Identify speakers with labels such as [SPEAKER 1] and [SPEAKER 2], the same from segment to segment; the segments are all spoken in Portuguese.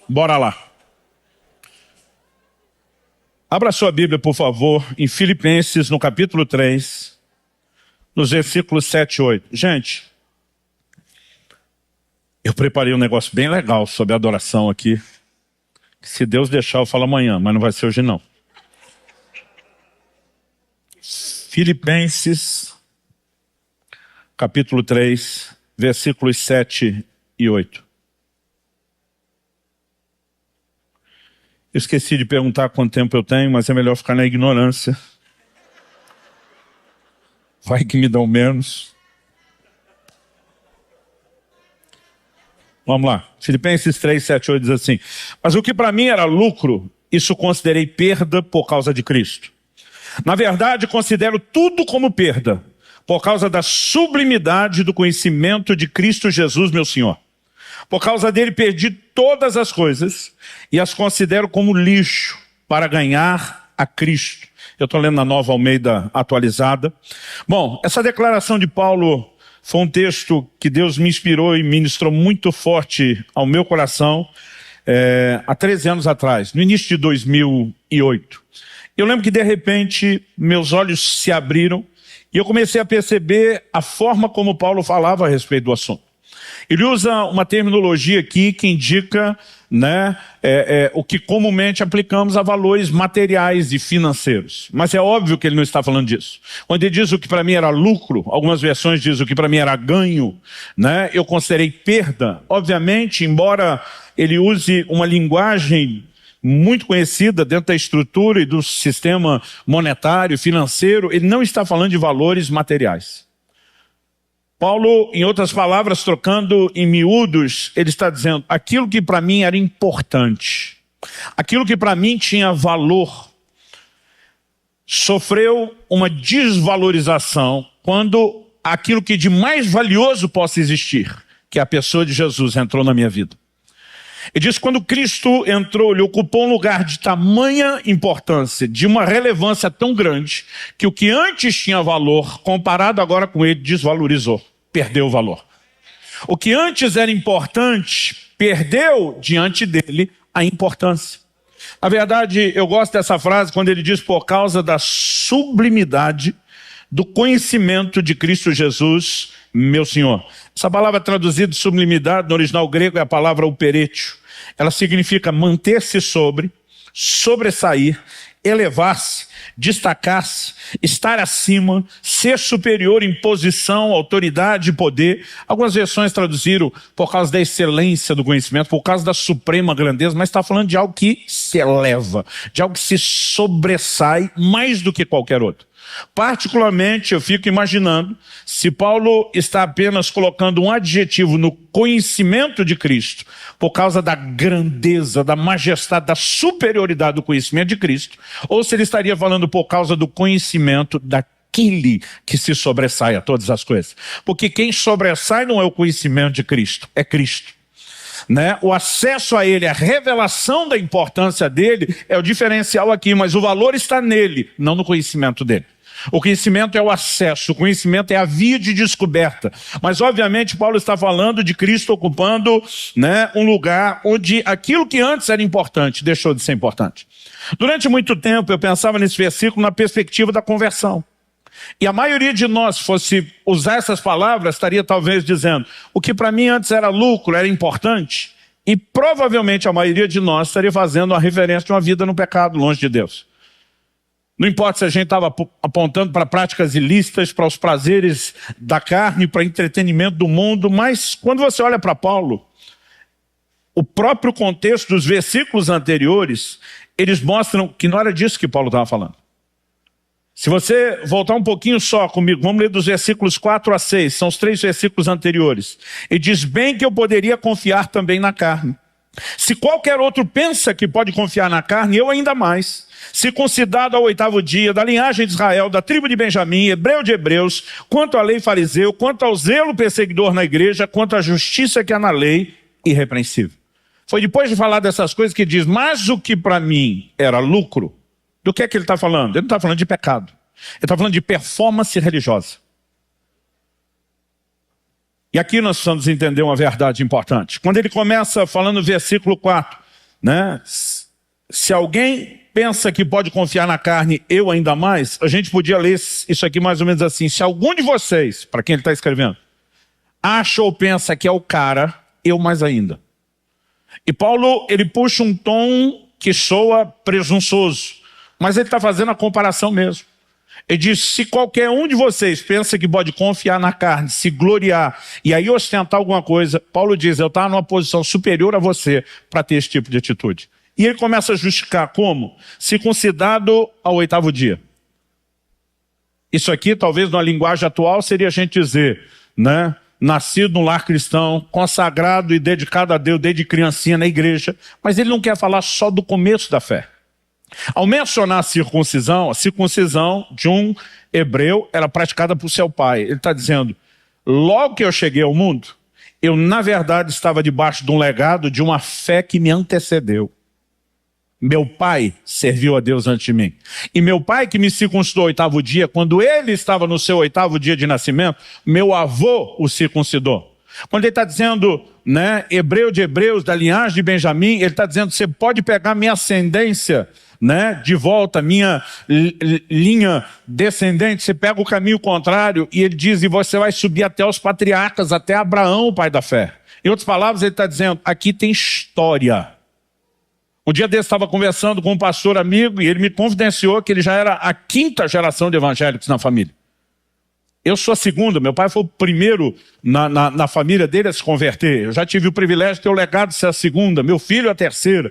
[SPEAKER 1] Bora lá. Abra sua Bíblia, por favor, em Filipenses, no capítulo 3, nos versículos 7 e 8. Gente, eu preparei um negócio bem legal sobre adoração aqui. Se Deus deixar, eu falo amanhã, mas não vai ser hoje não. Filipenses, capítulo 3, versículos 7 e 8. Eu esqueci de perguntar quanto tempo eu tenho, mas é melhor ficar na ignorância. Vai que me dão menos. Vamos lá. Filipenses 3, 7, 8 diz assim: mas o que para mim era lucro, isso considerei perda por causa de Cristo. Na verdade, considero tudo como perda, por causa da sublimidade do conhecimento de Cristo Jesus, meu Senhor. Por causa dele perdi todas as coisas e as considero como lixo para ganhar a Cristo. Eu estou lendo na Nova Almeida atualizada. Bom, essa declaração de Paulo foi um texto que Deus me inspirou e ministrou muito forte ao meu coração há 13 anos atrás, no início de 2008. Eu lembro que de repente meus olhos se abriram e eu comecei a perceber a forma como Paulo falava a respeito do assunto. Ele usa uma terminologia aqui que indica, né, o que comumente aplicamos a valores materiais e financeiros. Mas é óbvio que ele não está falando disso. Quando ele diz o que para mim era lucro, algumas versões dizem o que para mim era ganho, né, eu considerei perda. Obviamente, embora ele use uma linguagem muito conhecida dentro da estrutura e do sistema monetário, financeiro, ele não está falando de valores materiais. Paulo, em outras palavras, trocando em miúdos, ele está dizendo, aquilo que para mim era importante, aquilo que para mim tinha valor, sofreu uma desvalorização quando aquilo que de mais valioso possa existir, que é a pessoa de Jesus, entrou na minha vida. Ele diz que quando Cristo entrou, ele ocupou um lugar de tamanha importância, de uma relevância tão grande, que o que antes tinha valor, comparado agora com ele, desvalorizou. Perdeu o valor. O que antes era importante, perdeu diante dele a importância. Na verdade, eu gosto dessa frase quando ele diz por causa da sublimidade do conhecimento de Cristo Jesus, meu Senhor. Essa palavra traduzida sublimidade no original grego é a palavra uperetio. Ela significa manter-se sobre, sobressair, elevar-se, destacar-se, estar acima, ser superior em posição, autoridade e poder. Algumas versões traduziram por causa da excelência do conhecimento, por causa da suprema grandeza, mas está falando de algo que se eleva, de algo que se sobressai mais do que qualquer outro. Particularmente, eu fico imaginando se Paulo está apenas colocando um adjetivo no conhecimento de Cristo, por causa da grandeza, da majestade, da superioridade do conhecimento de Cristo, ou se ele estaria falando por causa do conhecimento daquele que se sobressai a todas as coisas. Porque quem sobressai não é o conhecimento de Cristo, é Cristo. Né? O acesso a ele, a revelação da importância dele é o diferencial aqui, mas o valor está nele, não no conhecimento dele. O conhecimento é o acesso, o conhecimento é a via de descoberta. Mas obviamente Paulo está falando de Cristo ocupando, né, um lugar onde aquilo que antes era importante deixou de ser importante. Durante muito tempo eu pensava nesse versículo na perspectiva da conversão. E a maioria de nós, se fosse usar essas palavras, estaria talvez dizendo, o que para mim antes era lucro, era importante, e provavelmente a maioria de nós estaria fazendo uma referência de uma vida no pecado, longe de Deus. Não importa se a gente estava apontando para práticas ilícitas, para os prazeres da carne, para entretenimento do mundo, mas quando você olha para Paulo, o próprio contexto dos versículos anteriores, eles mostram que não era disso que Paulo estava falando. Se você voltar um pouquinho só comigo, vamos ler dos versículos 4 a 6, são os 3 versículos anteriores. Ele diz, bem que eu poderia confiar também na carne. Se qualquer outro pensa que pode confiar na carne, eu ainda mais. Circuncidado ao 8º dia, da linhagem de Israel, da tribo de Benjamim, hebreu de hebreus, quanto à lei fariseu, quanto ao zelo perseguidor na igreja, quanto à justiça que há na lei, irrepreensível. Foi depois de falar dessas coisas que diz, mas o que para mim era lucro, do que é que ele está falando? Ele não está falando de pecado. Ele está falando de performance religiosa. E aqui nós precisamos entender uma verdade importante. Quando ele começa falando no versículo 4, né? Se alguém pensa que pode confiar na carne, eu ainda mais, a gente podia ler isso aqui mais ou menos assim: se algum de vocês, para quem ele está escrevendo, acha ou pensa que é o cara, eu mais ainda. E Paulo, ele puxa um tom que soa presunçoso, mas ele está fazendo a comparação mesmo. Ele diz: se qualquer um de vocês pensa que pode confiar na carne, se gloriar e aí ostentar alguma coisa, Paulo diz: eu estava numa posição superior a você para ter esse tipo de atitude. E ele começa a justificar como? Circuncidado ao 8º dia. Isso aqui, talvez na linguagem atual, seria a gente dizer, né? Nascido num lar cristão, consagrado e dedicado a Deus desde criancinha na igreja. Mas ele não quer falar só do começo da fé. Ao mencionar a circuncisão de um hebreu era praticada por seu pai. Ele está dizendo: logo que eu cheguei ao mundo, eu na verdade estava debaixo de um legado de uma fé que me antecedeu. Meu pai serviu a Deus antes de mim. E meu pai que me circuncidou ao 8º dia, quando ele estava no seu 8º dia de nascimento, meu avô o circuncidou. Quando ele está dizendo, né, hebreu de hebreus, da linhagem de Benjamim, ele está dizendo: você pode pegar minha ascendência, né, de volta, minha linha descendente, você pega o caminho contrário, e ele diz: e você vai subir até os patriarcas, até Abraão, o pai da fé. Em outras palavras, ele está dizendo: aqui tem história. Um dia desse estava conversando com um pastor amigo e ele me confidenciou que ele já era a 5ª geração de evangélicos na família. Eu sou a 2ª, meu pai foi o primeiro na família dele a se converter. Eu já tive o privilégio de ter o legado de ser a 2ª, meu filho a 3ª.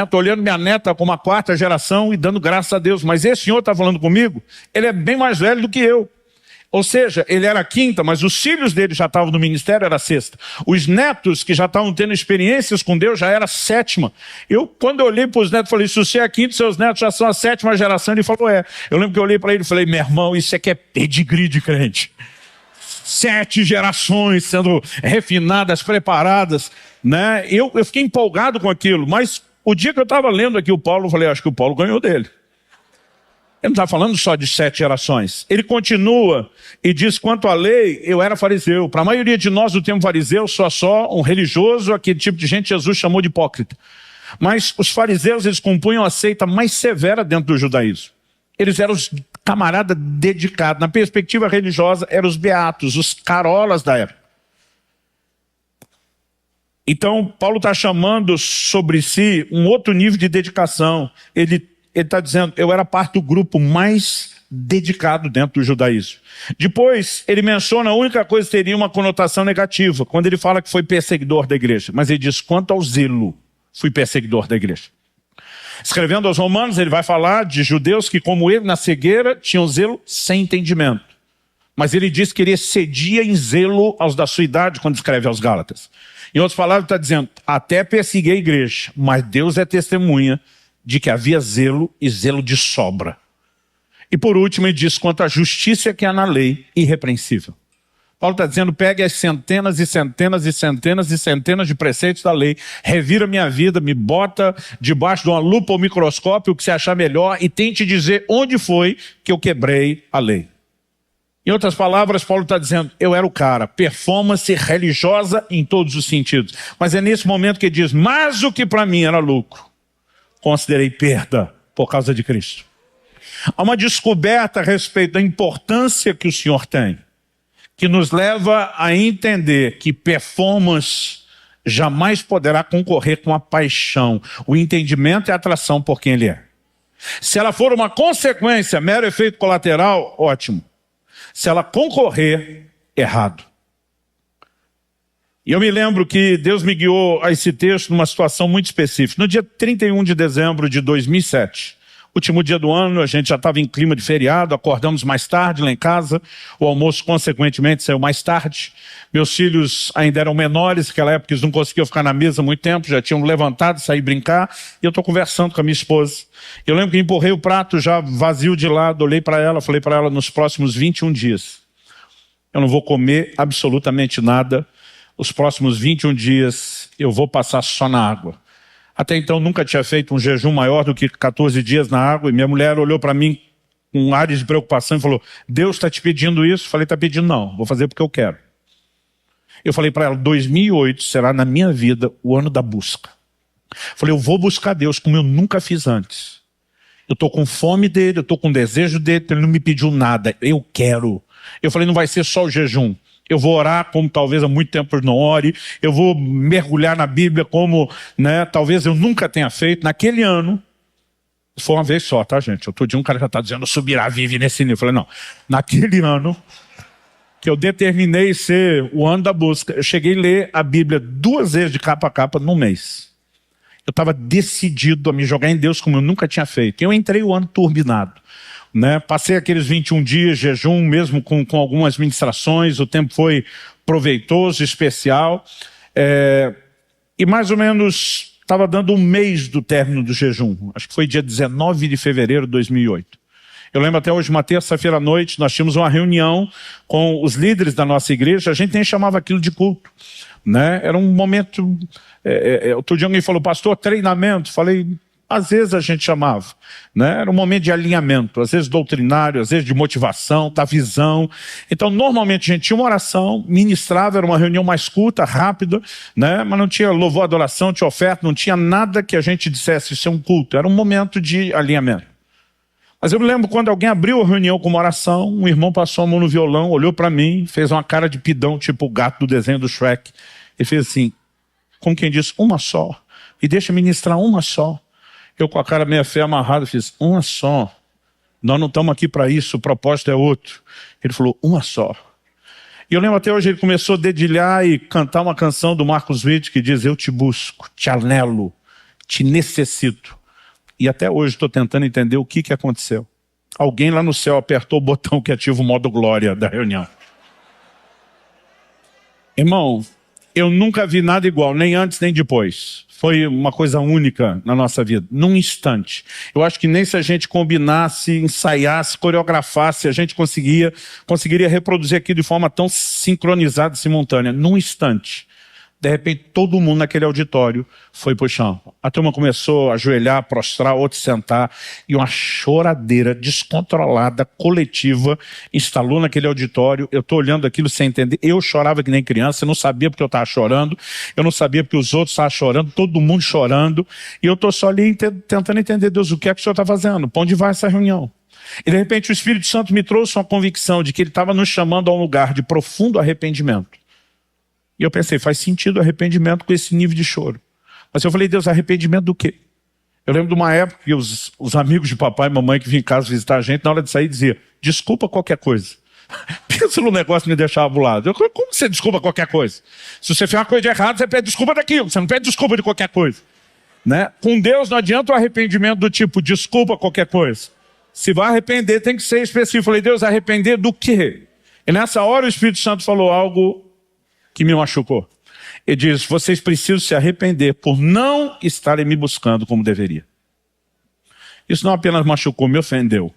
[SPEAKER 1] Estou olhando minha neta como a 4ª geração e dando graças a Deus. Mas esse senhor está falando comigo, ele é bem mais velho do que eu. Ou seja, ele era a 5ª, mas os filhos dele já estavam no ministério, era a 6ª. Os netos que já estavam tendo experiências com Deus já era a 7ª. Quando eu olhei para os netos, falei: se você é a 5ª, seus netos já são a 7ª geração. Ele falou: é. Eu lembro que eu olhei para ele e falei: meu irmão, isso aqui é pedigree de crente. 7 gerações sendo refinadas, preparadas, né? Eu fiquei empolgado com aquilo, mas o dia que eu estava lendo aqui o Paulo, eu falei: acho que o Paulo ganhou dele. Ele não está falando só de 7 gerações. Ele continua e diz: quanto à lei, eu era fariseu. Para a maioria de nós do tempo fariseu, só um religioso, aquele tipo de gente Jesus chamou de hipócrita. Mas os fariseus, eles compunham a seita mais severa dentro do judaísmo. Eles eram os camaradas dedicados. Na perspectiva religiosa, eram os beatos, os carolas da época. Então, Paulo está chamando sobre si um outro nível de dedicação. Ele está dizendo: eu era parte do grupo mais dedicado dentro do judaísmo. Depois, ele menciona a única coisa que teria uma conotação negativa, quando ele fala que foi perseguidor da igreja. Mas ele diz: quanto ao zelo, fui perseguidor da igreja. Escrevendo aos Romanos, ele vai falar de judeus que, como ele, na cegueira, tinham zelo sem entendimento. Mas ele diz que ele excedia em zelo aos da sua idade, quando escreve aos Gálatas. Em outras palavras, está dizendo: até persegui a igreja, mas Deus é testemunha de que havia zelo e zelo de sobra. E por último ele diz: quanto à justiça que há na lei, irrepreensível. Paulo está dizendo: pegue as centenas e centenas e centenas e centenas de preceitos da lei, revira minha vida, me bota debaixo de uma lupa ou microscópio, o que você achar melhor, e tente dizer onde foi que eu quebrei a lei. Em outras palavras, Paulo está dizendo: eu era o cara, performance religiosa em todos os sentidos. Mas é nesse momento que ele diz: mas o que para mim era lucro, considerei perda por causa de Cristo. Há uma descoberta a respeito da importância que o Senhor tem, que nos leva a entender que performance jamais poderá concorrer com a paixão, o entendimento e a atração por quem Ele é. Se ela for uma consequência, mero efeito colateral, ótimo. Se ela concorrer, errado. E eu me lembro que Deus me guiou a esse texto numa situação muito específica. No dia 31 de dezembro de 2007, último dia do ano, a gente já estava em clima de feriado, acordamos mais tarde lá em casa, o almoço consequentemente saiu mais tarde. Meus filhos ainda eram menores, naquela época eles não conseguiam ficar na mesa muito tempo, já tinham levantado, sair brincar, e eu estou conversando com a minha esposa. Eu lembro que empurrei o prato já vazio de lado, olhei para ela, falei para ela: nos próximos 21 dias, eu não vou comer absolutamente nada. Os próximos 21 dias eu vou passar só na água. Até então nunca tinha feito um jejum maior do que 14 dias na água, e minha mulher olhou para mim com ares de preocupação e falou: Deus está te pedindo isso? Falei: está pedindo não, vou fazer porque eu quero. Eu falei para ela: 2008 será na minha vida o ano da busca. Falei, eu vou buscar Deus como eu nunca fiz antes. Eu estou com fome dele, eu estou com desejo dele, ele não me pediu nada, eu quero. Eu falei, não vai ser só o jejum. Eu vou orar como talvez há muito tempo eu não ore, eu vou mergulhar na Bíblia como, né, talvez eu nunca tenha feito. Naquele ano, foi uma vez só, tá, gente? Outro dia um cara já está dizendo, subirá, vive nesse nível. Eu falei, não, naquele ano que eu determinei ser o ano da busca, eu cheguei a ler a Bíblia 2 vezes de capa a capa num mês. Eu estava decidido a me jogar em Deus como eu nunca tinha feito. Eu entrei o ano turbinado, né? Passei aqueles 21 dias de jejum, mesmo com algumas ministrações, o tempo foi proveitoso, especial. E mais ou menos estava dando um mês do término do jejum. Acho que foi dia 19 de fevereiro de 2008. Eu lembro até hoje, uma terça-feira à noite, nós tínhamos uma reunião com os líderes da nossa igreja, a gente nem chamava aquilo de culto, né? Era um momento... outro dia alguém falou, pastor, treinamento. Falei, às vezes a gente chamava, né? Era um momento de alinhamento, às vezes doutrinário, às vezes de motivação, da visão. Então, normalmente a gente tinha uma oração, ministrava, era uma reunião mais curta, rápida, né? Mas não tinha louvor, adoração, não tinha oferta, não tinha nada que a gente dissesse isso é um culto, era um momento de alinhamento. Mas eu me lembro quando alguém abriu a reunião com uma oração, um irmão passou a mão no violão, olhou para mim, fez uma cara de pidão, tipo o gato do desenho do Shrek. Ele fez assim, como quem diz, uma só. E deixa ministrar uma só. Eu com a cara meia feia amarrada fiz, uma só. Nós não estamos aqui para isso, o propósito é outro. Ele falou, uma só. E eu lembro até hoje, ele começou a dedilhar e cantar uma canção do Marcos Witt que diz, eu te busco, te anelo, te necessito. E até hoje estou tentando entender o que aconteceu. Alguém lá no céu apertou o botão que ativa o modo glória da reunião. Irmão, eu nunca vi nada igual, nem antes nem depois. Foi uma coisa única na nossa vida, num instante. Eu acho que nem se a gente combinasse, ensaiasse, coreografasse, a gente conseguiria reproduzir aquilo de forma tão sincronizada, simultânea, num instante. De repente, todo mundo naquele auditório foi pro chão. A turma começou a ajoelhar, prostrar, outros sentar, e uma choradeira descontrolada, coletiva, instalou naquele auditório. Eu estou olhando aquilo sem entender. Eu chorava que nem criança, eu não sabia porque eu estava chorando, eu não sabia porque os outros estavam chorando, todo mundo chorando, e eu estou só ali tentando entender, Deus, o que é que o Senhor está fazendo? Para onde vai essa reunião? E de repente o Espírito Santo me trouxe uma convicção de que Ele estava nos chamando a um lugar de profundo arrependimento. E eu pensei, faz sentido arrependimento com esse nível de choro. Mas eu falei, Deus, arrependimento do quê? Eu lembro de uma época que os amigos de papai e mamãe que vinham em casa visitar a gente, na hora de sair, dizia, desculpa qualquer coisa. Pensa no negócio que me deixava do lado. Eu, como você desculpa qualquer coisa? Se você fez uma coisa de errado, você pede desculpa daquilo. Você não pede desculpa de qualquer coisa. Né? Com Deus não adianta o arrependimento do tipo, desculpa qualquer coisa. Se vai arrepender, tem que ser específico. Eu falei, Deus, arrepender do quê? E nessa hora o Espírito Santo falou algo que me machucou. Ele diz, vocês precisam se arrepender por não estarem me buscando como deveria. Isso não apenas machucou, me ofendeu.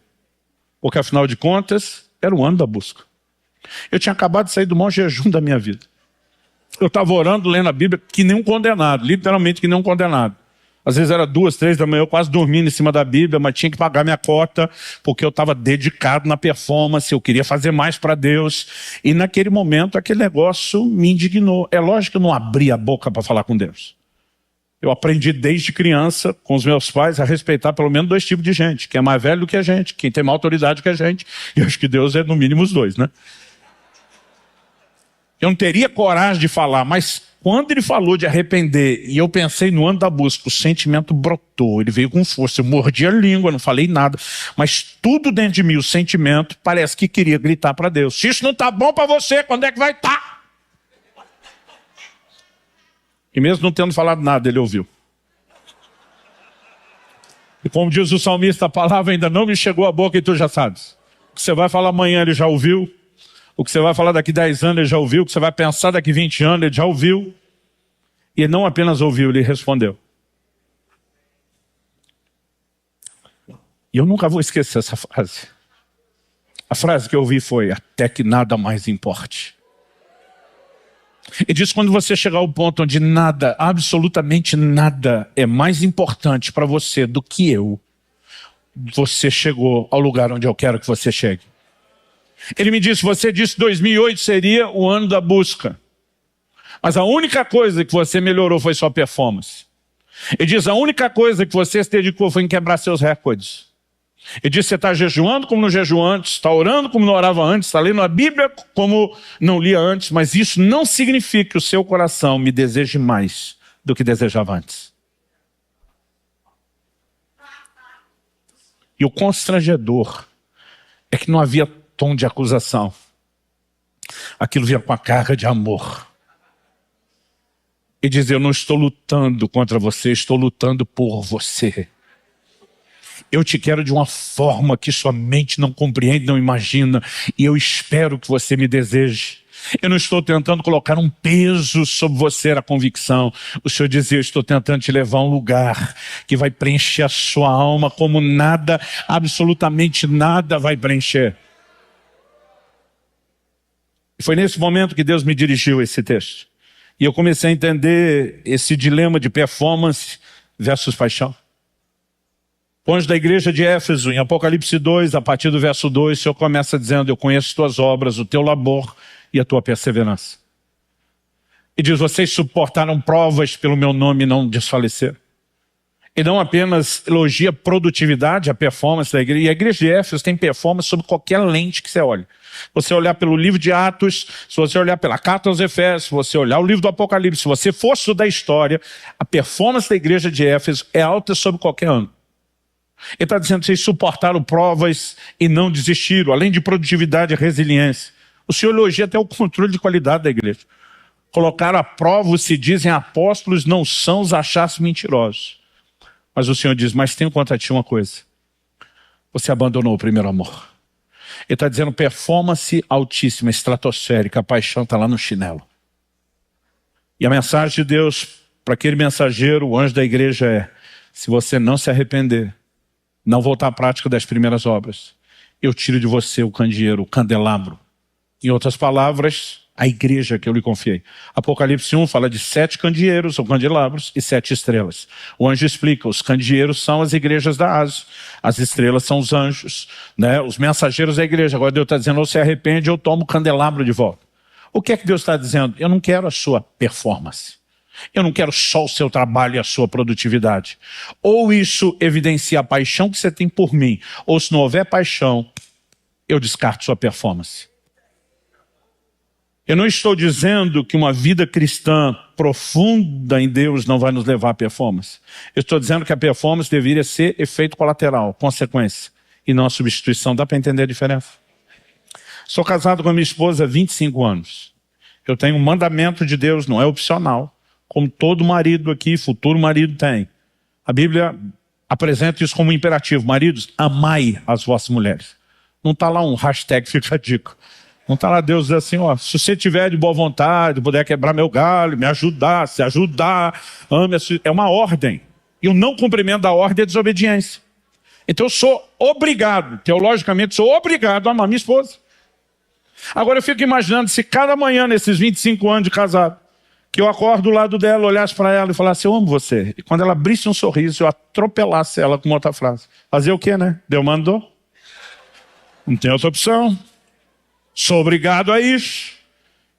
[SPEAKER 1] Porque afinal de contas, era o ano da busca. Eu tinha acabado de sair do maior jejum da minha vida. Eu estava orando, lendo a Bíblia, que nem um condenado, literalmente que nem um condenado. Às vezes era 2, 3 da manhã, eu quase dormindo em cima da Bíblia, mas tinha que pagar minha cota, porque eu estava dedicado na performance, eu queria fazer mais para Deus. E naquele momento, aquele negócio me indignou. É lógico que eu não abri a boca para falar com Deus. Eu aprendi desde criança, com os meus pais, a respeitar pelo menos 2 tipos de gente. Quem é mais velho do que a gente, quem tem mais autoridade que a gente. E eu acho que Deus é no mínimo os 2, né? Eu não teria coragem de falar, mas quando ele falou de arrepender, e eu pensei no ano da busca, o sentimento brotou, ele veio com força, eu mordi a língua, não falei nada, mas tudo dentro de mim, o sentimento, parece que queria gritar para Deus, se isso não está bom para você, quando é que vai estar? E mesmo não tendo falado nada, ele ouviu. E como diz o salmista, a palavra ainda não me chegou à boca e tu já sabes. O que você vai falar amanhã, ele já ouviu. O que você vai falar daqui 10 anos, ele já ouviu. O que você vai pensar daqui 20 anos, ele já ouviu. E ele não apenas ouviu, ele respondeu. E eu nunca vou esquecer essa frase. A frase que eu ouvi foi, até que nada mais importe. E diz, quando você chegar ao ponto onde nada, absolutamente nada, é mais importante para você do que eu, você chegou ao lugar onde eu quero que você chegue. Ele me disse, você disse que 2008 seria o ano da busca. Mas a única coisa que você melhorou foi sua performance. Ele diz, a única coisa que você se dedicou foi em quebrar seus recordes. Ele diz, você está jejuando como não jejuou antes, está orando como não orava antes, está lendo a Bíblia como não lia antes, mas isso não significa que o seu coração me deseje mais do que desejava antes. E o constrangedor é que não havia tom de acusação. Aquilo vinha com a carga de amor. E diz, eu não estou lutando contra você, estou lutando por você. Eu te quero de uma forma que sua mente não compreende, não imagina. E eu espero que você me deseje. Eu não estou tentando colocar um peso sobre você na convicção. O Senhor dizia, eu estou tentando te levar a um lugar que vai preencher a sua alma como nada, absolutamente nada vai preencher. E foi nesse momento que Deus me dirigiu a esse texto. E eu comecei a entender esse dilema de performance versus paixão. O anjo da igreja de Éfeso, em Apocalipse 2, a partir do verso 2, o Senhor começa dizendo, eu conheço tuas obras, o teu labor e a tua perseverança. E diz, vocês suportaram provas pelo meu nome e não desfaleceram. E não apenas elogia a produtividade, a performance da igreja. E a igreja de Éfeso tem performance sobre qualquer lente que você olhe. Se você olhar pelo livro de Atos, se você olhar pela carta aos Efésios, se você olhar o livro do Apocalipse, se você for estudar a história, a performance da igreja de Éfeso é alta sobre qualquer ano. Ele está dizendo que vocês suportaram provas e não desistiram, além de produtividade e resiliência. O Senhor elogia até o controle de qualidade da igreja. Colocaram à prova os se dizem apóstolos, não são os achados mentirosos. Mas o Senhor diz, mas tenho contra ti uma coisa. Você abandonou o primeiro amor. Ele está dizendo performance altíssima, estratosférica, a paixão está lá no chinelo. E a mensagem de Deus para aquele mensageiro, o anjo da igreja é, se você não se arrepender, não voltar à prática das primeiras obras, eu tiro de você o candeeiro, o candelabro. Em outras palavras, a igreja que eu lhe confiei. Apocalipse 1 fala de 7 candeeiros ou candelabros e 7 estrelas. O anjo explica, os candeeiros são as igrejas da Ásia, as estrelas são os anjos, né? Os mensageiros da igreja. Agora Deus está dizendo, ou se arrepende, eu tomo o candelabro de volta. O que é que Deus está dizendo? Eu não quero a sua performance. Eu não quero só o seu trabalho e a sua produtividade. Ou isso evidencia a paixão que você tem por mim, ou se não houver paixão, eu descarto sua performance. Eu não estou dizendo que uma vida cristã profunda em Deus não vai nos levar à performance. Eu estou dizendo que a performance deveria ser efeito colateral, consequência, e não a substituição. Dá para entender a diferença? Sou casado com a minha esposa há 25 anos. Eu tenho um mandamento de Deus, não é opcional, como todo marido aqui, futuro marido tem. A Bíblia apresenta isso como um imperativo. Maridos, amai as vossas mulheres. Não está lá um hashtag fica a dica. Não está lá Deus diz assim, ó, se você tiver de boa vontade, puder quebrar meu galho, me ajudar, se ajudar, ame a sua... É uma ordem. E o não cumprimento da ordem é desobediência. Então eu sou obrigado, teologicamente sou obrigado a amar minha esposa. Agora eu fico imaginando se cada manhã, nesses 25 anos de casado, que eu acordo do lado dela, olhasse para ela e falasse, eu amo você. E quando ela abrisse um sorriso, eu atropelasse ela com outra frase. Fazer o quê, né? Deus mandou. Não tem outra opção. Sou obrigado a isso.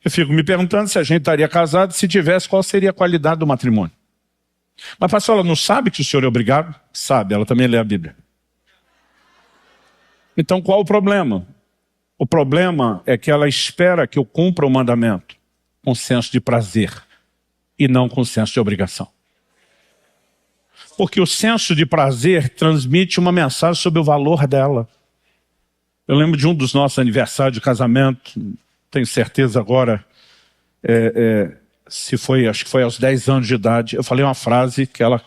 [SPEAKER 1] Eu fico me perguntando se a gente estaria casado, se tivesse, qual seria a qualidade do matrimônio. Mas pastor, ela não sabe que o senhor é obrigado? Sabe, ela também lê a Bíblia. Então qual o problema? O problema é que ela espera que eu cumpra o mandamento com senso de prazer e não com senso de obrigação. Porque o senso de prazer transmite uma mensagem sobre o valor dela. Eu lembro de um dos nossos aniversários de casamento, tenho certeza agora, acho que foi aos 10 anos de idade, eu falei uma frase que ela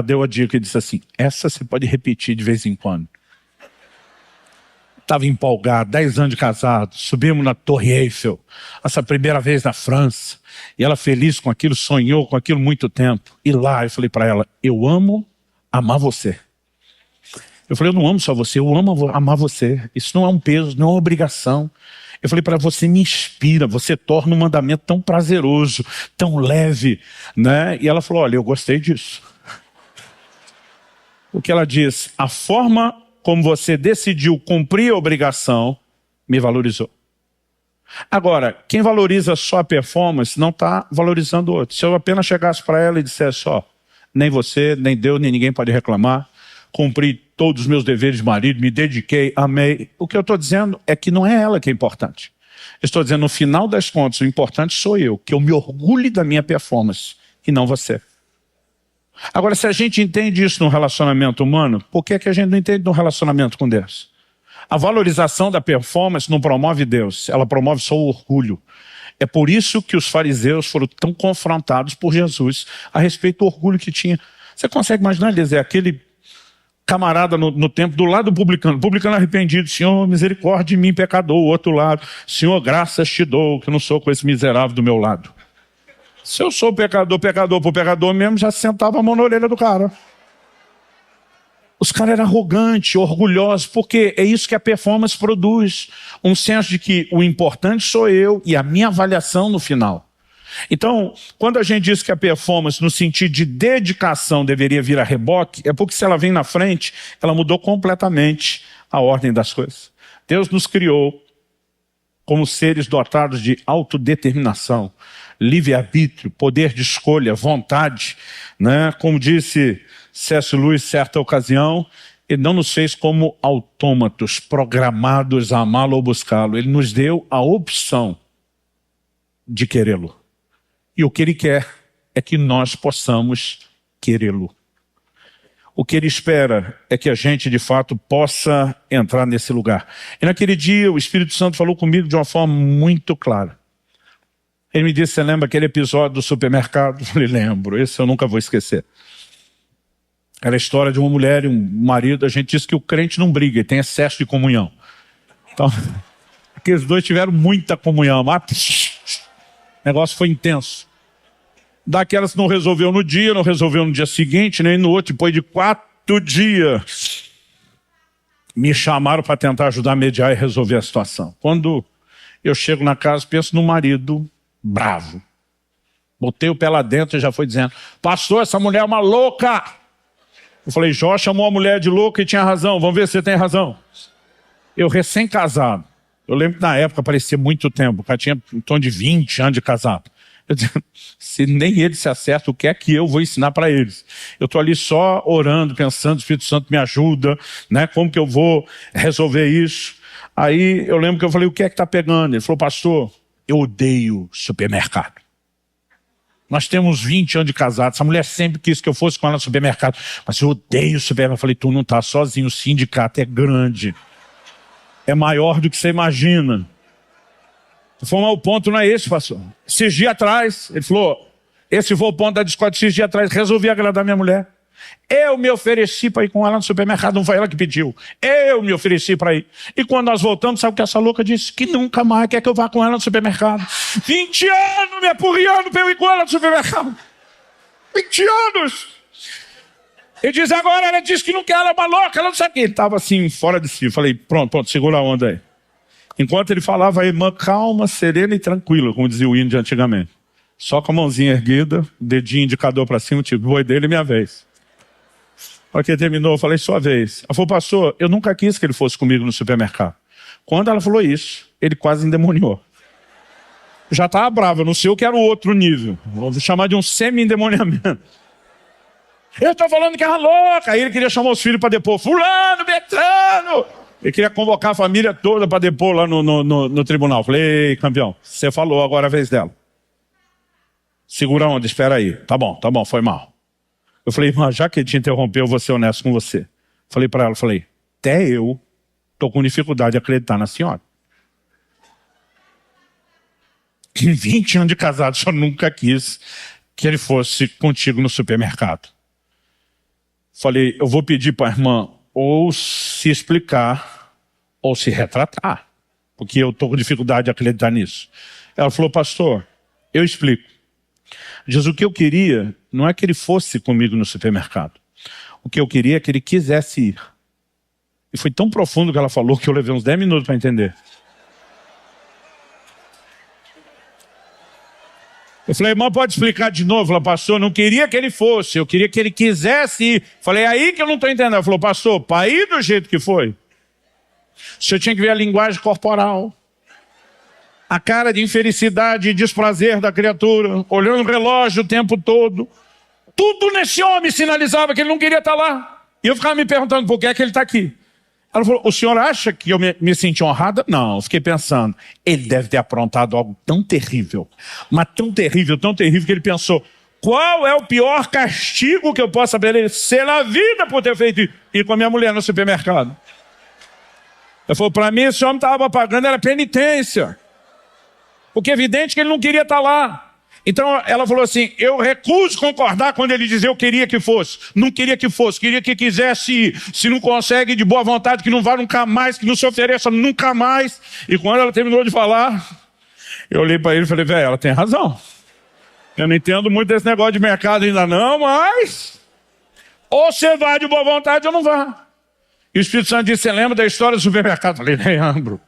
[SPEAKER 1] deu a dica e disse assim, essa você pode repetir de vez em quando. Estava empolgado, 10 anos de casado, subimos na Torre Eiffel, essa primeira vez na França, e ela feliz com aquilo, sonhou com aquilo muito tempo. E lá eu falei para ela, eu amo amar você. Eu falei, eu não amo só você, eu amo amar você. Isso não é um peso, não é uma obrigação. Eu falei para ela, você me inspira, você torna um mandamento tão prazeroso, tão leve, né? E ela falou, olha, eu gostei disso. O que ela diz, a forma como você decidiu cumprir a obrigação me valorizou. Agora, quem valoriza só a performance não está valorizando o outro. Se eu apenas chegasse para ela e dissesse, ó, nem você, nem Deus, nem ninguém pode reclamar, cumpri todos os meus deveres de marido, me dediquei, amei. O que eu estou dizendo é que não é ela que é importante. Eu estou dizendo, no final das contas, o importante sou eu, que eu me orgulhe da minha performance e não você. Agora, se a gente entende isso no relacionamento humano, por que a gente não entende no relacionamento com Deus? A valorização da performance não promove Deus, ela promove só o orgulho. É por isso que os fariseus foram tão confrontados por Jesus a respeito do orgulho que tinha. Você consegue imaginar, Eliezer, aquele camarada no templo do lado do publicano, arrependido, Senhor, misericórdia de mim, pecador, o outro lado, Senhor, graças te dou, que eu não sou com esse miserável do meu lado. Se eu sou pecador por pecador mesmo, já sentava a mão na orelha do cara. Os caras eram arrogantes, orgulhosos, porque é isso que a performance produz. Um senso de que o importante sou eu e a minha avaliação no final. Então, quando a gente diz que a performance no sentido de dedicação deveria vir a reboque, é porque se ela vem na frente, ela mudou completamente a ordem das coisas. Deus nos criou como seres dotados de autodeterminação, livre-arbítrio, poder de escolha, vontade, né? Como disse C.S. Lewis, certa ocasião, ele não nos fez como autômatos programados a amá-lo ou buscá-lo. Ele nos deu a opção de querê-lo. E o que ele quer é que nós possamos querê-lo. O que ele espera é que a gente, de fato, possa entrar nesse lugar. E naquele dia, o Espírito Santo falou comigo de uma forma muito clara. Ele me disse, você lembra aquele episódio do supermercado? Eu falei, lembro, esse eu nunca vou esquecer. Era a história de uma mulher e um marido. A gente diz que o crente não briga, ele tem excesso de comunhão. Então, aqueles dois tiveram muita comunhão, mas o negócio foi intenso. Daquelas não resolveu no dia, não resolveu no dia seguinte, nem no outro. Depois de 4 dias, me chamaram para tentar ajudar a mediar e resolver a situação. Quando eu chego na casa, penso no marido bravo. Botei o pé lá dentro e já foi dizendo, pastor, essa mulher é uma louca. Eu falei, Jó chamou a mulher de louca e tinha razão, vamos ver se você tem razão. Eu recém-casado, eu lembro que na época parecia muito tempo, o cara tinha em torno de 20 anos de casado. Eu disse, se nem eles se acertam, o que é que eu vou ensinar para eles? Eu estou ali só orando, pensando, o Espírito Santo me ajuda, né? Como que eu vou resolver isso? Aí eu lembro que eu falei, o que é que está pegando? Ele falou, pastor, eu odeio supermercado. Nós temos 20 anos de casado, essa mulher sempre quis que eu fosse com ela no supermercado, mas eu odeio supermercado. Eu falei, tu não está sozinho, o sindicato é grande, é maior do que você imagina. O ponto não é esse, pastor. Esses dias atrás, ele falou, esse foi o ponto da discórdia, esses dias atrás, resolvi agradar minha mulher. Eu me ofereci para ir com ela no supermercado, não foi ela que pediu. Eu me ofereci para ir. E quando nós voltamos, sabe o que essa louca disse? Que nunca mais quer que eu vá com ela no supermercado. 20 anos me apurriando para eu ir com ela no supermercado. 20 anos! Ele diz agora, ela diz que não quer, ela é uma louca, ela não sabe o que. Ele estava assim, fora de si. Eu falei, pronto, segura a onda aí. Enquanto ele falava, a irmã calma, serena e tranquila, como dizia o hino de antigamente. Só com a mãozinha erguida, dedinho indicador para cima, tipo, foi dele, minha vez. Porque terminou, eu falei, sua vez. Ela falou, pastor, eu nunca quis que ele fosse comigo no supermercado. Quando ela falou isso, ele quase endemoniou. Já estava bravo, eu não sei o que era o outro nível. Vou chamar de um semi-endemoniamento. Eu estou falando que era louca. Aí ele queria chamar os filhos para depor. Fulano, Betano. Ele queria convocar a família toda para depor lá no tribunal. Falei, ei, campeão, você falou, agora é a vez dela. Segura a onda, espera aí. Tá bom, foi mal. Eu falei, mas já que ele te interrompeu, eu vou ser honesto com você. Falei para ela, até eu estou com dificuldade de acreditar na senhora. Em 20 anos de casado, eu nunca quis que ele fosse contigo no supermercado. Falei, eu vou pedir para a irmã ou se explicar ou se retratar, porque eu estou com dificuldade de acreditar nisso. Ela falou, pastor, eu explico. Diz, o que eu queria não é que ele fosse comigo no supermercado. O que eu queria é que ele quisesse ir. E foi tão profundo que ela falou que eu levei uns 10 minutos para entender. Eu falei, irmão, pode explicar de novo? Ela, pastor, eu não queria que ele fosse, eu queria que ele quisesse ir. Falei, aí que eu não estou entendendo. Ela falou, pastor, para ir do jeito que foi, o senhor tinha que ver a linguagem corporal. a cara de infelicidade e desprazer da criatura, olhando o relógio o tempo todo. Tudo nesse homem sinalizava que ele não queria estar lá. E eu ficava me perguntando por que é que ele está aqui. Ela falou, o senhor acha que eu me senti honrada? Não, eu fiquei pensando, ele deve ter aprontado algo tão terrível, mas tão terrível, que ele pensou, qual é o pior castigo que eu possa merecer na vida por ter feito ir com a minha mulher no supermercado? Ela falou, para mim esse homem estava pagando, era penitência. Porque é evidente que ele não queria estar lá. Então ela falou assim, eu recuso concordar quando ele dizia eu queria que fosse. Não queria que fosse, queria que quisesse ir. Se não consegue, de boa vontade, que não vá nunca mais, que não se ofereça nunca mais. E quando ela terminou de falar, eu olhei para ele e falei, velho, ela tem razão. Eu não entendo muito desse negócio de mercado ainda não, mas ou você vai de boa vontade ou não vá. E o Espírito Santo disse, você lembra da história do supermercado? Eu falei, lembro.